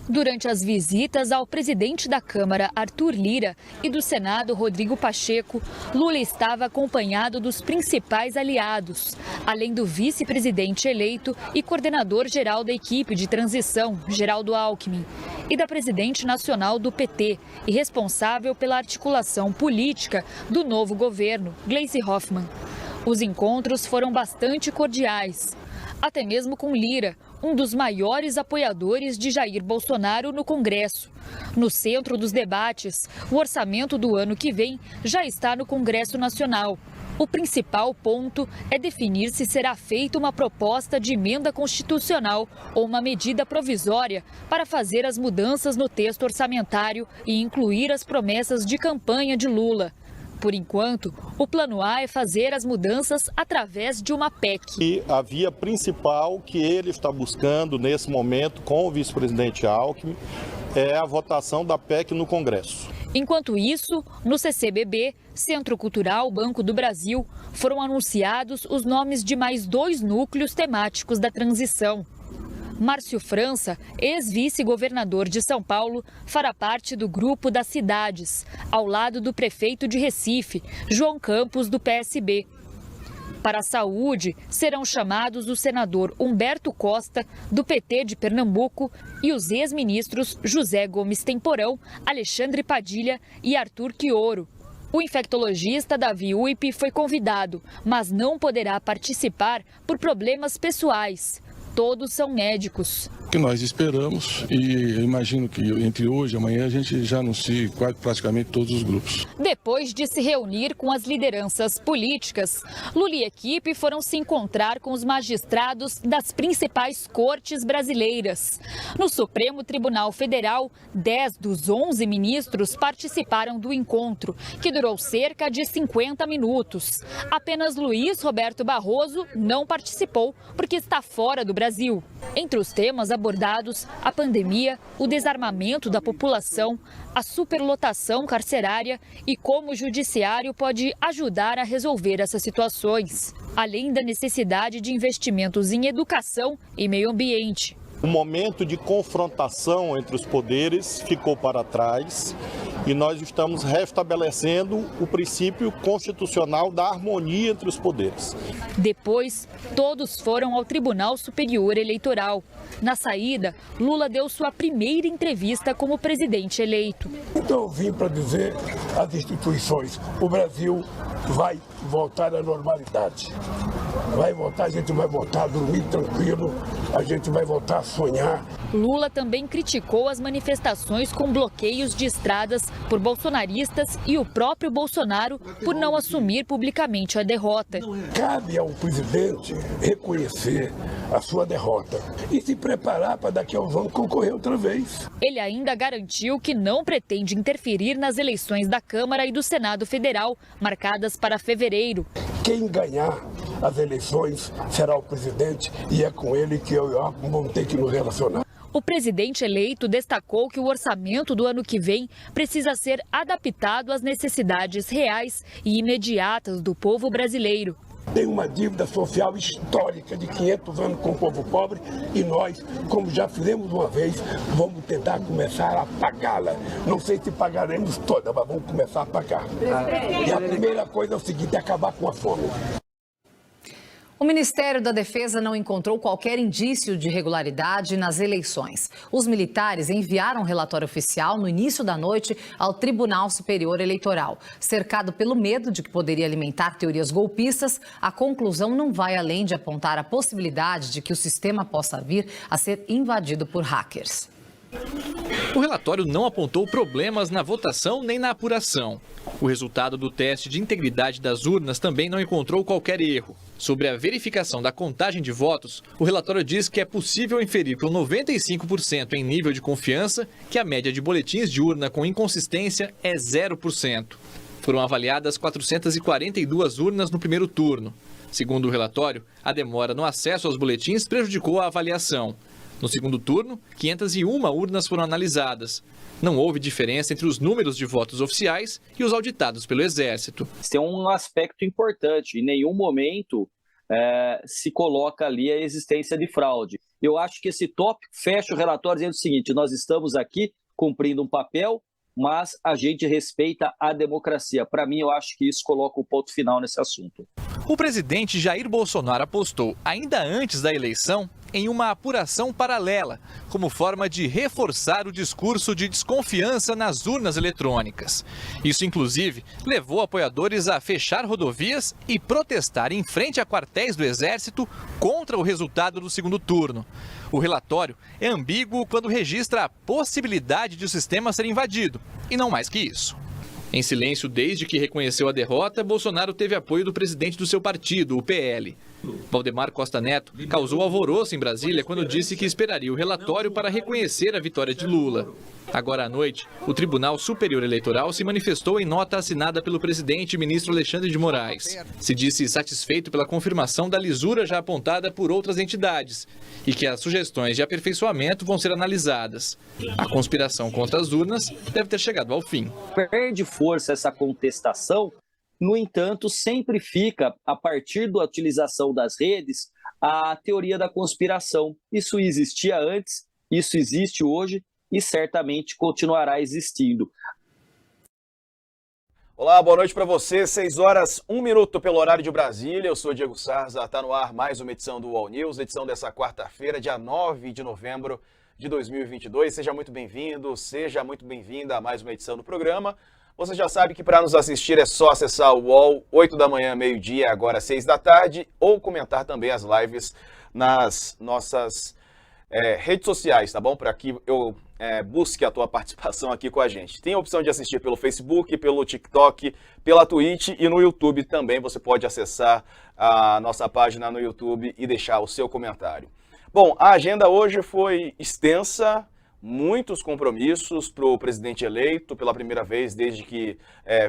Durante as visitas ao presidente da Câmara, Arthur Lira, e do Senado, Rodrigo Pacheco, Lula estava acompanhado dos principais aliados, além do vice-presidente eleito e coordenador-geral da equipe de transição, Geraldo Alckmin, e da presidente nacional do PT e responsável pela articulação política do novo governo, Gleisi Hoffmann. Os encontros foram bastante cordiais, até mesmo com Lira, um dos maiores apoiadores de Jair Bolsonaro no Congresso. No centro dos debates, o orçamento do ano que vem já está no Congresso Nacional. O principal ponto é definir se será feita uma proposta de emenda constitucional ou uma medida provisória para fazer as mudanças no texto orçamentário e incluir as promessas de campanha de Lula. Por enquanto, o plano A é fazer as mudanças através de uma PEC. E a via principal que ele está buscando nesse momento com o vice-presidente Alckmin é a votação da PEC no Congresso. Enquanto isso, no CCBB, Centro Cultural Banco do Brasil, foram anunciados os nomes de mais 2 núcleos temáticos da transição. Márcio França, ex-vice-governador de São Paulo, fará parte do grupo das cidades, ao lado do prefeito de Recife, João Campos, do PSB. Para a saúde, serão chamados o senador Humberto Costa, do PT de Pernambuco, e os ex-ministros José Gomes Temporão, Alexandre Padilha e Arthur Quioro. O infectologista Davi Uip foi convidado, mas não poderá participar por problemas pessoais. Todos são médicos. O que nós esperamos, e eu imagino que entre hoje e amanhã a gente já anuncie praticamente todos os grupos. Depois de se reunir com as lideranças políticas, Lula e equipe foram se encontrar com os magistrados das principais cortes brasileiras. No Supremo Tribunal Federal, 10 dos 11 ministros participaram do encontro, que durou cerca de 50 minutos. Apenas Luiz Roberto Barroso não participou porque está fora do Brasil. Entre os temas abordados, a pandemia, o desarmamento da população, a superlotação carcerária e como o judiciário pode ajudar a resolver essas situações, além da necessidade de investimentos em educação e meio ambiente. O momento de confrontação entre os poderes ficou para trás e nós estamos restabelecendo o princípio constitucional da harmonia entre os poderes. Depois, todos foram ao Tribunal Superior Eleitoral. Na saída, Lula deu sua primeira entrevista como presidente eleito. Então eu vim para dizer às instituições, o Brasil vai voltar à normalidade. Vai voltar, a gente vai voltar a dormir tranquilo, a gente vai voltar a sonhar. Lula também criticou as manifestações com bloqueios de estradas por bolsonaristas e o próprio Bolsonaro por não assumir publicamente a derrota. Cabe ao presidente reconhecer a sua derrota e se preparar para daqui a uns anos concorrer outra vez. Ele ainda garantiu que não pretende interferir nas eleições da Câmara e do Senado Federal, marcadas para fevereiro. Quem ganhar as eleições será o presidente e é com ele que eu vou ter que nos relacionar. O presidente eleito destacou que o orçamento do ano que vem precisa ser adaptado às necessidades reais e imediatas do povo brasileiro. Tem uma dívida social histórica de 500 anos com o povo pobre e nós, como já fizemos uma vez, vamos tentar começar a pagá-la. Não sei se pagaremos toda, mas vamos começar a pagar. E a primeira coisa é o seguinte, é acabar com a fome. O Ministério da Defesa não encontrou qualquer indício de irregularidade nas eleições. Os militares enviaram um relatório oficial no início da noite ao Tribunal Superior Eleitoral. Cercado pelo medo de que poderia alimentar teorias golpistas, a conclusão não vai além de apontar a possibilidade de que o sistema possa vir a ser invadido por hackers. O relatório não apontou problemas na votação nem na apuração. O resultado do teste de integridade das urnas também não encontrou qualquer erro. Sobre a verificação da contagem de votos, o relatório diz que é possível inferir com 95% em nível de confiança que a média de boletins de urna com inconsistência é 0%. Foram avaliadas 442 urnas no primeiro turno. Segundo o relatório, a demora no acesso aos boletins prejudicou a avaliação. No segundo turno, 501 urnas foram analisadas. Não houve diferença entre os números de votos oficiais e os auditados pelo Exército. Tem um aspecto importante, em nenhum momento se coloca ali a existência de fraude. Eu acho que esse tópico fecha o relatório dizendo o seguinte, nós estamos aqui cumprindo um papel, mas a gente respeita a democracia. Para mim, eu acho que isso coloca o ponto final nesse assunto. O presidente Jair Bolsonaro apostou, ainda antes da eleição, em uma apuração paralela, como forma de reforçar o discurso de desconfiança nas urnas eletrônicas. Isso, inclusive, levou apoiadores a fechar rodovias e protestar em frente a quartéis do Exército contra o resultado do segundo turno. O relatório é ambíguo quando registra a possibilidade de o sistema ser invadido, e não mais que isso. Em silêncio desde que reconheceu a derrota, Bolsonaro teve apoio do presidente do seu partido, o PL. Valdemar Costa Neto causou alvoroço em Brasília quando disse que esperaria o relatório para reconhecer a vitória de Lula. Agora à noite, o Tribunal Superior Eleitoral se manifestou em nota assinada pelo presidente e ministro Alexandre de Moraes. Se disse satisfeito pela confirmação da lisura já apontada por outras entidades e que as sugestões de aperfeiçoamento vão ser analisadas. A conspiração contra as urnas deve ter chegado ao fim. Perde força essa contestação, no entanto, sempre fica, a partir da utilização das redes, a teoria da conspiração. Isso existia antes, isso existe hoje e certamente continuará existindo. Olá, boa noite para você. 6 horas, 1 minuto pelo horário de Brasília. Eu sou Diego Sarza. Está no ar mais uma edição do UOL News, edição dessa quarta-feira, dia 9 de novembro de 2022. Seja muito bem-vindo, seja muito bem-vinda a mais uma edição do programa. Você já sabe que para nos assistir é só acessar o UOL, 8 da manhã, meio-dia, agora 6 da tarde, ou comentar também as lives nas nossas redes sociais, tá bom? Para que eu busque a tua participação aqui com a gente. Tem a opção de assistir pelo Facebook, pelo TikTok, pela Twitch e no YouTube também. Você pode acessar a nossa página no YouTube e deixar o seu comentário. Bom, a agenda hoje foi extensa, muitos compromissos para o presidente eleito. Pela primeira vez desde que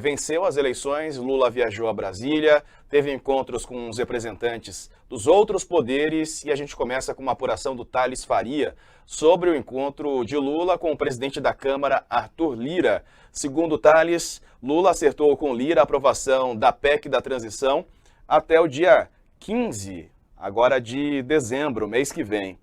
venceu as eleições, Lula viajou a Brasília, teve encontros com os representantes dos outros poderes e a gente começa com uma apuração do Thales Faria sobre o encontro de Lula com o presidente da Câmara, Arthur Lira. Segundo Thales, Lula acertou com Lira a aprovação da PEC da transição até o dia 15, agora de dezembro, mês que vem.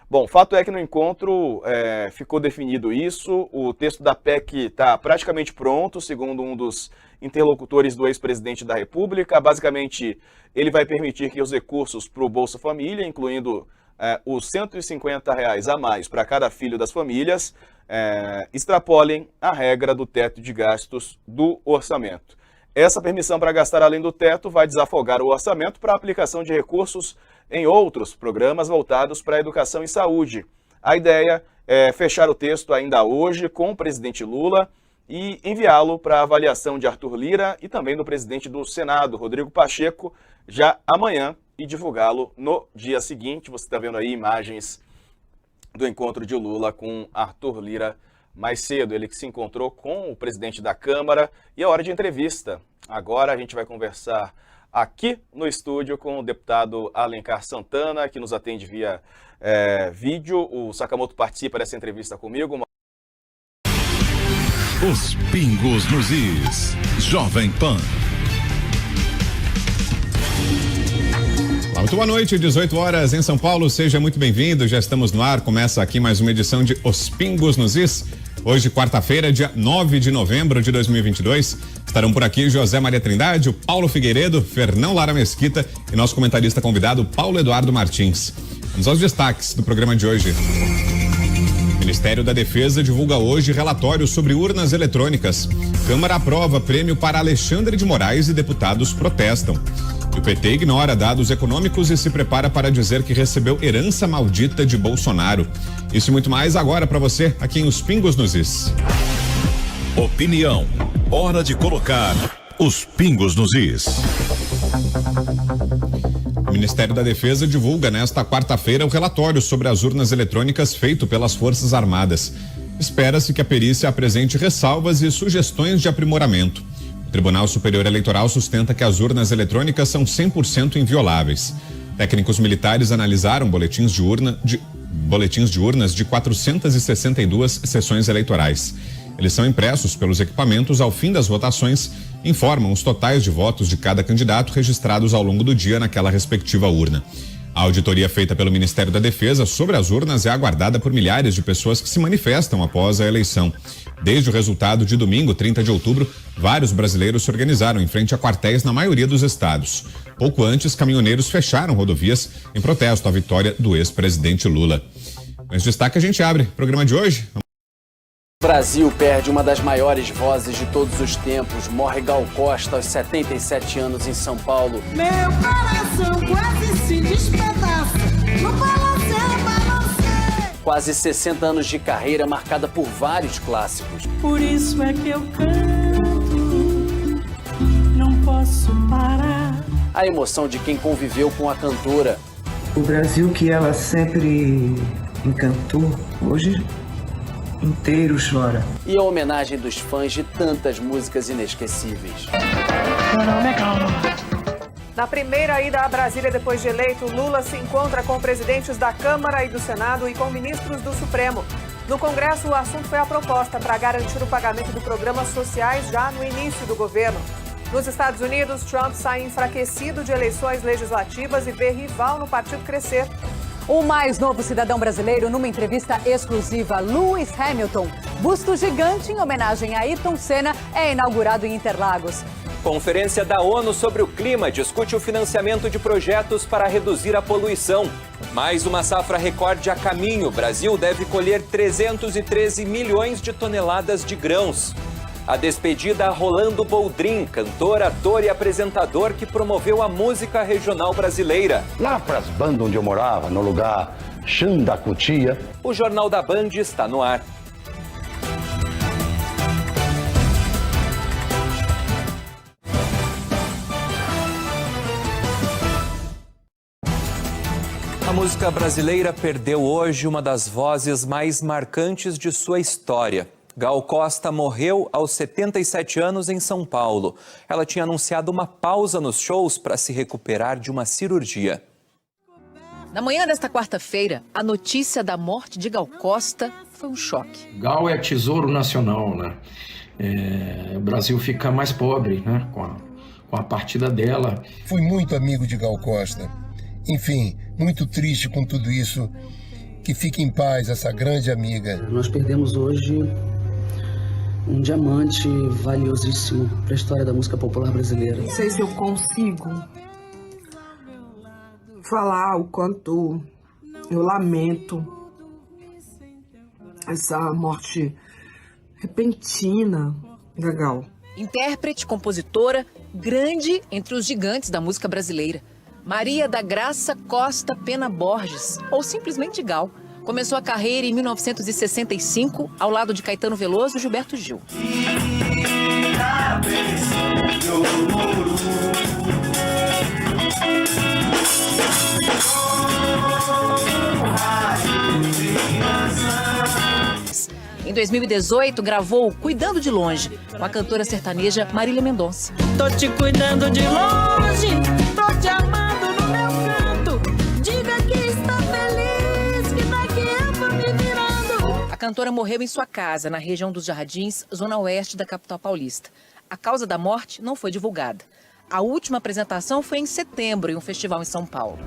Bom, fato é que no encontro ficou definido isso, o texto da PEC está praticamente pronto, segundo um dos interlocutores do ex-presidente da República. Basicamente, ele vai permitir que os recursos para o Bolsa Família, incluindo os R$150 a mais para cada filho das famílias, extrapolem a regra do teto de gastos do orçamento. Essa permissão para gastar além do teto vai desafogar o orçamento para a aplicação de recursos em outros programas voltados para a educação e saúde. A ideia é fechar o texto ainda hoje com o presidente Lula e enviá-lo para a avaliação de Arthur Lira e também do presidente do Senado, Rodrigo Pacheco, já amanhã e divulgá-lo no dia seguinte. Você está vendo aí imagens do encontro de Lula com Arthur Lira mais cedo, ele que se encontrou com o presidente da Câmara e é hora de entrevista. Agora a gente vai conversar aqui no estúdio com o deputado Alencar Santana, que nos atende via vídeo. O Sakamoto participa dessa entrevista comigo. Os pingos nos is. Jovem Pan. Muito boa noite, 18 horas em São Paulo, seja muito bem-vindo, já estamos no ar, começa aqui mais uma edição de Os Pingos nos Is. Hoje, quarta-feira, dia 9 de novembro de 2022, estarão por aqui José Maria Trindade, o Paulo Figueiredo, Fernão Lara Mesquita e nosso comentarista convidado, Paulo Eduardo Martins. Vamos aos destaques do programa de hoje. O Ministério da Defesa divulga hoje relatório sobre urnas eletrônicas. Câmara aprova prêmio para Alexandre de Moraes e deputados protestam. O PT ignora dados econômicos e se prepara para dizer que recebeu herança maldita de Bolsonaro. Isso e muito mais agora para você aqui em Os Pingos nos Is. Opinião. Hora de colocar os pingos nos is. O Ministério da Defesa divulga nesta quarta-feira o relatório sobre as urnas eletrônicas feito pelas Forças Armadas. Espera-se que a perícia apresente ressalvas e sugestões de aprimoramento. O Tribunal Superior Eleitoral sustenta que as urnas eletrônicas são 100% invioláveis. Técnicos militares analisaram boletins de urnas de 462 sessões eleitorais. Eles são impressos pelos equipamentos ao fim das votações, informam os totais de votos de cada candidato registrados ao longo do dia naquela respectiva urna. A auditoria feita pelo Ministério da Defesa sobre as urnas é aguardada por milhares de pessoas que se manifestam após a eleição. Desde o resultado de domingo, 30 de outubro, vários brasileiros se organizaram em frente a quartéis na maioria dos estados. Pouco antes, caminhoneiros fecharam rodovias em protesto à vitória do ex-presidente Lula. Mas destaque a gente abre o programa de hoje. O Brasil perde uma das maiores vozes de todos os tempos. Morre Gal Costa aos 77 anos em São Paulo. Meu coração quase se despedaça. No balanceio. Quase 60 anos de carreira marcada por vários clássicos. Por isso é que eu canto. Não posso parar. A emoção de quem conviveu com a cantora. O Brasil que ela sempre encantou, hoje inteiro chora. E a homenagem dos fãs de tantas músicas inesquecíveis. Na primeira ida a Brasília depois de eleito, Lula se encontra com presidentes da Câmara e do Senado e com ministros do Supremo. No Congresso, o assunto foi a proposta para garantir o pagamento de programas sociais já no início do governo. Nos Estados Unidos, Trump sai enfraquecido de eleições legislativas e vê rival no partido crescer. O mais novo cidadão brasileiro, numa entrevista exclusiva, Lewis Hamilton, busto gigante em homenagem a Ayrton Senna, é inaugurado em Interlagos. Conferência da ONU sobre o clima discute o financiamento de projetos para reduzir a poluição. Mais uma safra recorde a caminho. O Brasil deve colher 313 milhões de toneladas de grãos. A despedida a Rolando Boldrin, cantor, ator e apresentador que promoveu a música regional brasileira. Lá para as bandas onde eu morava, no lugar Xandacutia. O Jornal da Band está no ar. A música brasileira perdeu hoje uma das vozes mais marcantes de sua história. Gal Costa morreu aos 77 anos em São Paulo. Ela tinha anunciado uma pausa nos shows para se recuperar de uma cirurgia. Na manhã desta quarta-feira, a notícia da morte de Gal Costa foi um choque. Gal é tesouro nacional, né? O Brasil fica mais pobre, né? Com a partida dela. Fui muito amigo de Gal Costa. Enfim, muito triste com tudo isso. Que fique em paz essa grande amiga. Nós perdemos hoje um diamante valiosíssimo para a história da música popular brasileira. Não sei se eu consigo falar o quanto eu lamento essa morte repentina da Gal. Intérprete, compositora, grande entre os gigantes da música brasileira. Maria da Graça Costa Pena Borges, ou simplesmente Gal. Começou a carreira em 1965, ao lado de Caetano Veloso e Gilberto Gil. Em 2018, gravou Cuidando de Longe, com a cantora sertaneja Marília Mendonça. Tô te cuidando de longe, tô te amando no meu canto. Diga que está feliz, que daqui eu vou me virando. A cantora morreu em sua casa, na região dos Jardins, zona oeste da capital paulista. A causa da morte não foi divulgada. A última apresentação foi em setembro, em um festival em São Paulo.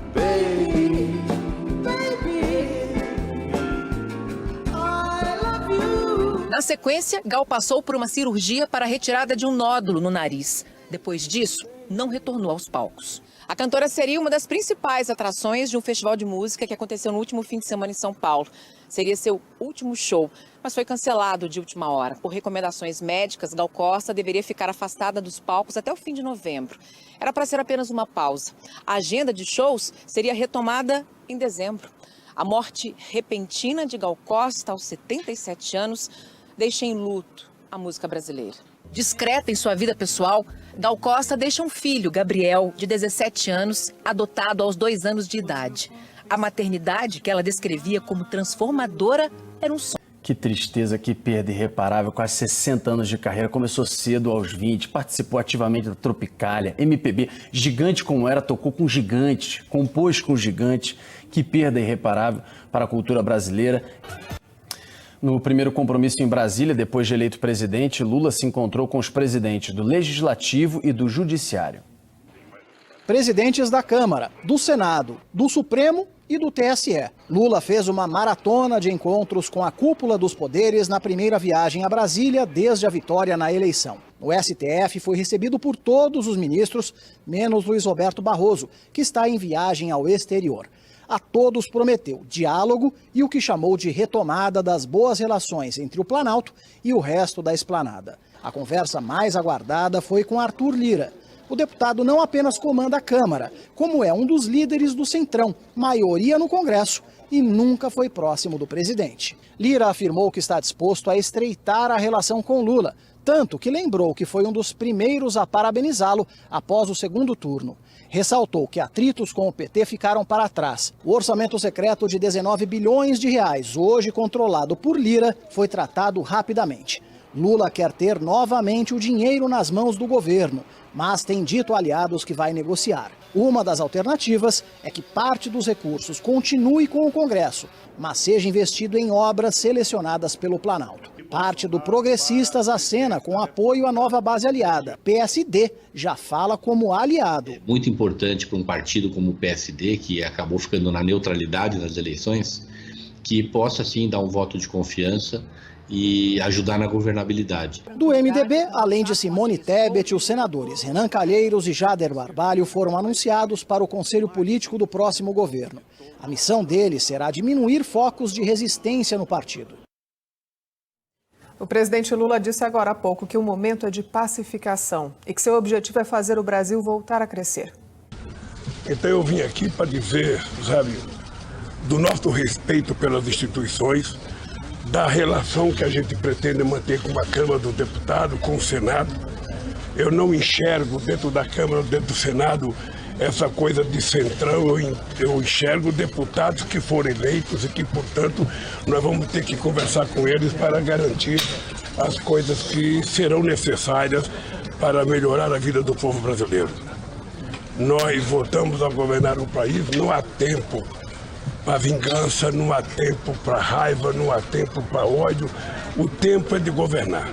Na sequência, Gal passou por uma cirurgia para a retirada de um nódulo no nariz. Depois disso, não retornou aos palcos. A cantora seria uma das principais atrações de um festival de música que aconteceu no último fim de semana em São Paulo. Seria seu último show, mas foi cancelado de última hora. Por recomendações médicas, Gal Costa deveria ficar afastada dos palcos até o fim de novembro. Era para ser apenas uma pausa. A agenda de shows seria retomada em dezembro. A morte repentina de Gal Costa, aos 77 anos, deixa em luto a música brasileira. Discreta em sua vida pessoal, Gal Costa deixa um filho, Gabriel, de 17 anos, adotado aos 2 anos de idade. A maternidade, que ela descrevia como transformadora, era um sonho. Que tristeza, que perda irreparável, quase 60 anos de carreira, começou cedo aos 20, participou ativamente da Tropicália, MPB, gigante como era, tocou com gigante, compôs com gigante, que perda irreparável para a cultura brasileira. No primeiro compromisso em Brasília, depois de eleito presidente, Lula se encontrou com os presidentes do Legislativo e do Judiciário. Presidentes da Câmara, do Senado, do Supremo e do TSE. Lula fez uma maratona de encontros com a cúpula dos poderes na primeira viagem a Brasília desde a vitória na eleição. O STF foi recebido por todos os ministros, menos Luiz Roberto Barroso, que está em viagem ao exterior. A todos prometeu diálogo e o que chamou de retomada das boas relações entre o Planalto e o resto da esplanada. A conversa mais aguardada foi com Arthur Lira. O deputado não apenas comanda a Câmara, como é um dos líderes do Centrão, maioria no Congresso, e nunca foi próximo do presidente. Lira afirmou que está disposto a estreitar a relação com Lula, tanto que lembrou que foi um dos primeiros a parabenizá-lo após o segundo turno. Ressaltou que atritos com o PT ficaram para trás. O orçamento secreto de 19 bilhões de reais, hoje controlado por Lira, foi tratado rapidamente. Lula quer ter novamente o dinheiro nas mãos do governo, mas tem dito a aliados que vai negociar. Uma das alternativas é que parte dos recursos continue com o Congresso, mas seja investido em obras selecionadas pelo Planalto. Parte do Progressistas acena com apoio à nova base aliada. PSD já fala como aliado. Muito importante para um partido como o PSD, que acabou ficando na neutralidade nas eleições, que possa sim dar um voto de confiança e ajudar na governabilidade. Do MDB, além de Simone Tebet, os senadores Renan Calheiros e Jader Barbalho foram anunciados para o Conselho Político do próximo governo. A missão deles será diminuir focos de resistência no partido. O presidente Lula disse agora há pouco que o momento é de pacificação e que seu objetivo é fazer o Brasil voltar a crescer. Então eu vim aqui para dizer, sabe, do nosso respeito pelas instituições, da relação que a gente pretende manter com a Câmara dos Deputados, com o Senado. Eu não enxergo dentro da Câmara, dentro do Senado, essa coisa de centrão. Eu enxergo deputados que foram eleitos e que, portanto, nós vamos ter que conversar com eles para garantir as coisas que serão necessárias para melhorar a vida do povo brasileiro. Nós voltamos a governar o país, não há tempo para vingança, não há tempo para raiva, não há tempo para ódio. O tempo é de governar.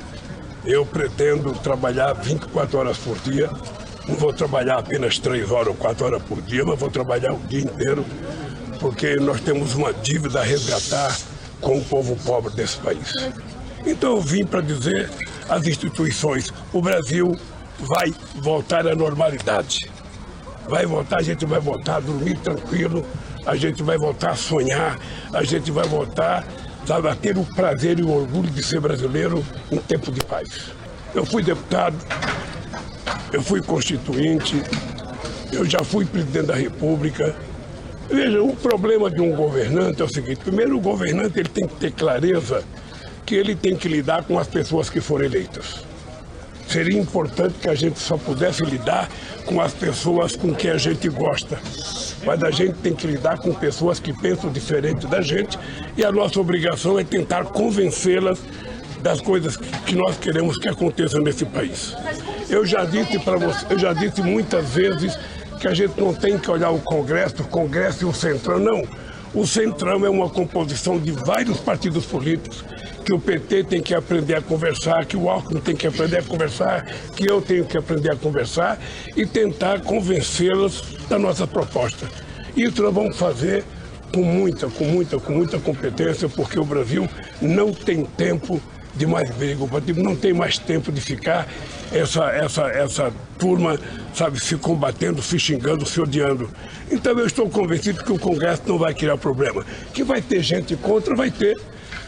Eu pretendo trabalhar 24 horas por dia. Não vou trabalhar apenas 3 horas ou 4 horas por dia, mas vou trabalhar o dia inteiro, porque nós temos uma dívida a resgatar com o povo pobre desse país. Então eu vim para dizer às instituições, o Brasil vai voltar à normalidade. Vai voltar, a gente vai voltar a dormir tranquilo, a gente vai voltar a sonhar, a gente vai voltar, sabe, a ter o prazer e o orgulho de ser brasileiro em tempo de paz. Eu fui deputado, eu fui constituinte, eu já fui presidente da República. Veja, o problema de um governante é o seguinte: primeiro, o governante ele tem que ter clareza que ele tem que lidar com as pessoas que foram eleitas. Seria importante que a gente só pudesse lidar com as pessoas com quem a gente gosta. Mas a gente tem que lidar com pessoas que pensam diferente da gente e a nossa obrigação é tentar convencê-las das coisas que nós queremos que aconteçam nesse país. Eu já disse para você, eu já disse muitas vezes que a gente não tem que olhar o Congresso e o Centrão, não. O Centrão é uma composição de vários partidos políticos, que o PT tem que aprender a conversar, que o Alckmin tem que aprender a conversar, que eu tenho que aprender a conversar e tentar convencê-las da nossa proposta. Isso nós vamos fazer com muita competência, porque o Brasil não tem tempo de mais briga, não tem mais tempo de ficar essa turma, sabe, se combatendo, se xingando, se odiando. Então eu estou convencido que o Congresso não vai criar problema. Que vai ter gente contra, vai ter.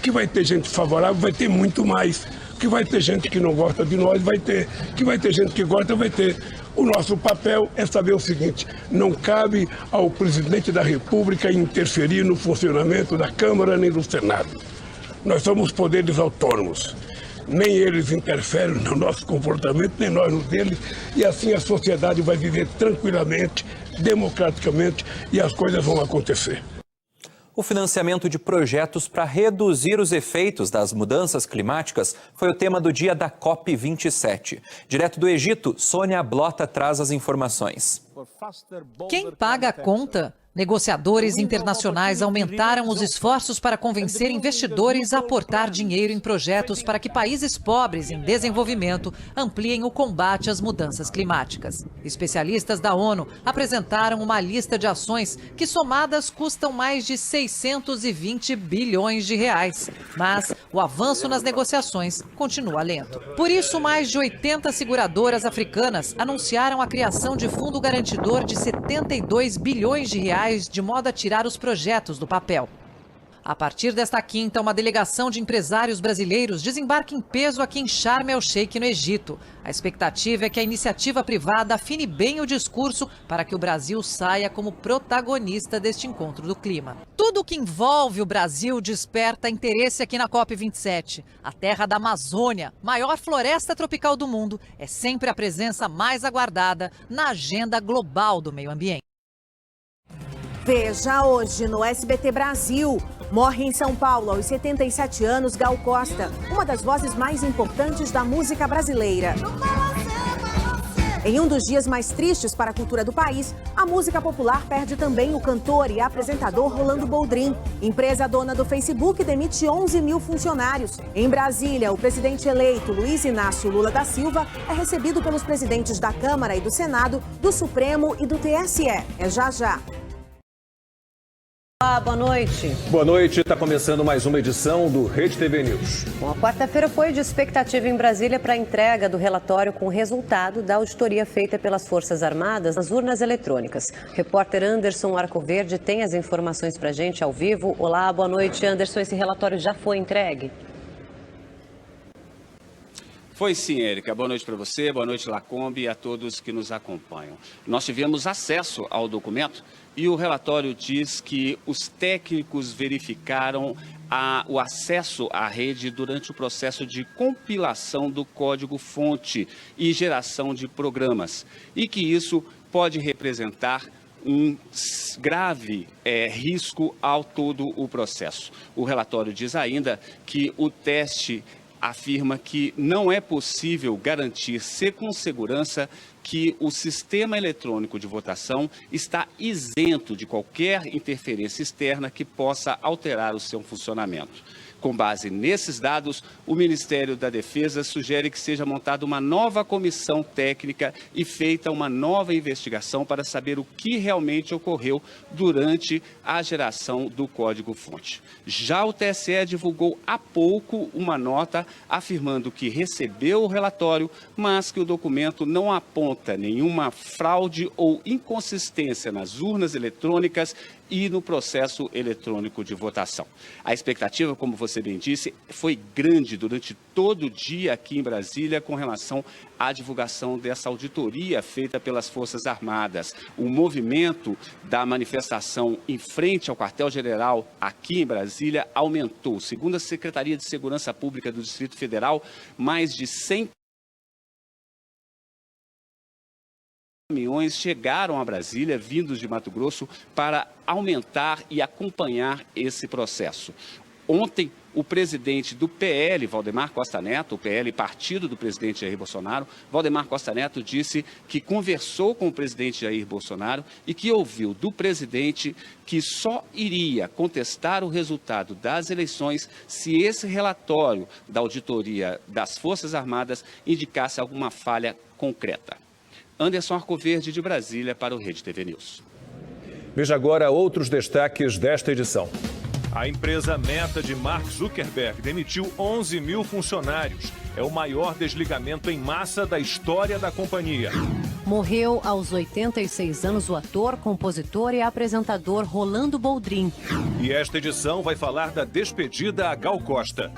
Que vai ter gente favorável, vai ter muito mais. Que vai ter gente que não gosta de nós, vai ter. Que vai ter gente que gosta, vai ter. O nosso papel é saber o seguinte: não cabe ao presidente da República interferir no funcionamento da Câmara nem do Senado. Nós somos poderes autônomos. Nem eles interferem no nosso comportamento, nem nós no deles, e assim a sociedade vai viver tranquilamente, democraticamente, e as coisas vão acontecer. O financiamento de projetos para reduzir os efeitos das mudanças climáticas foi o tema do dia da COP27. Direto do Egito, Sônia Blota traz as informações. Quem paga a conta? Negociadores internacionais aumentaram os esforços para convencer investidores a aportar dinheiro em projetos para que países pobres em desenvolvimento ampliem o combate às mudanças climáticas. Especialistas da ONU apresentaram uma lista de ações que somadas custam mais de 620 bilhões de reais. Mas o avanço nas negociações continua lento. Por isso, mais de 80 seguradoras africanas anunciaram a criação de fundo garantidor de 72 bilhões de reais de modo a tirar os projetos do papel. A partir desta quinta, uma delegação de empresários brasileiros desembarca em peso aqui em Sharm el-Sheikh, no Egito. A expectativa é que a iniciativa privada afine bem o discurso para que o Brasil saia como protagonista deste encontro do clima. Tudo que envolve o Brasil desperta interesse aqui na COP27. A terra da Amazônia, maior floresta tropical do mundo, é sempre a presença mais aguardada na agenda global do meio ambiente. Veja hoje no SBT Brasil. Morre em São Paulo aos 77 anos Gal Costa, uma das vozes mais importantes da música brasileira. Em um dos dias mais tristes para a cultura do país, a música popular perde também o cantor e apresentador Rolando Boldrin. Empresa dona do Facebook demite 11 mil funcionários. Em Brasília, o presidente eleito Luiz Inácio Lula da Silva é recebido pelos presidentes da Câmara e do Senado, do Supremo e do TSE. É já já. Olá, boa noite. Boa noite, está começando mais uma edição do Rede TV News. Bom, a quarta-feira foi de expectativa em Brasília para a entrega do relatório com o resultado da auditoria feita pelas Forças Armadas nas urnas eletrônicas. O repórter Anderson Arcoverde tem as informações para a gente ao vivo. Olá, boa noite, Anderson. Esse relatório já foi entregue? Foi sim, Érica. Boa noite para você, boa noite, Lacombe, e a todos que nos acompanham. Nós tivemos acesso ao documento e o relatório diz que os técnicos verificaram o acesso à rede durante o processo de compilação do código-fonte e geração de programas, e que isso pode representar um grave risco ao todo o processo. O relatório diz ainda que o teste afirma que não é possível garantir com segurança que o sistema eletrônico de votação está isento de qualquer interferência externa que possa alterar o seu funcionamento. Com base nesses dados, o Ministério da Defesa sugere que seja montada uma nova comissão técnica e feita uma nova investigação para saber o que realmente ocorreu durante a geração do código-fonte. Já o TSE divulgou há pouco uma nota afirmando que recebeu o relatório, mas que o documento não aponta nenhuma fraude ou inconsistência nas urnas eletrônicas e no processo eletrônico de votação. A expectativa, como você bem disse, foi grande durante todo o dia aqui em Brasília com relação à divulgação dessa auditoria feita pelas Forças Armadas. O movimento da manifestação em frente ao quartel-general aqui em Brasília aumentou. Segundo a Secretaria de Segurança Pública do Distrito Federal, mais de 100 caminhões chegaram a Brasília, vindos de Mato Grosso, para aumentar e acompanhar esse processo. Ontem, o presidente do PL, Valdemar Costa Neto, o PL, partido do presidente Jair Bolsonaro, Valdemar Costa Neto disse que conversou com o presidente Jair Bolsonaro e que ouviu do presidente que só iria contestar o resultado das eleições se esse relatório da auditoria das Forças Armadas indicasse alguma falha concreta. Anderson Arcoverde, de Brasília, para o Rede TV News. Veja agora outros destaques desta edição. A empresa Meta de Mark Zuckerberg demitiu 11 mil funcionários. É o maior desligamento em massa da história da companhia. Morreu aos 86 anos o ator, compositor e apresentador Rolando Boldrin. E esta edição vai falar da despedida a Gal Costa.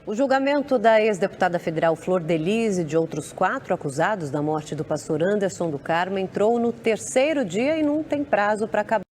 O julgamento da ex-deputada federal Flor Delis e de outros 4 acusados da morte do pastor Anderson do Carmo entrou no 3º dia e não tem prazo para acabar.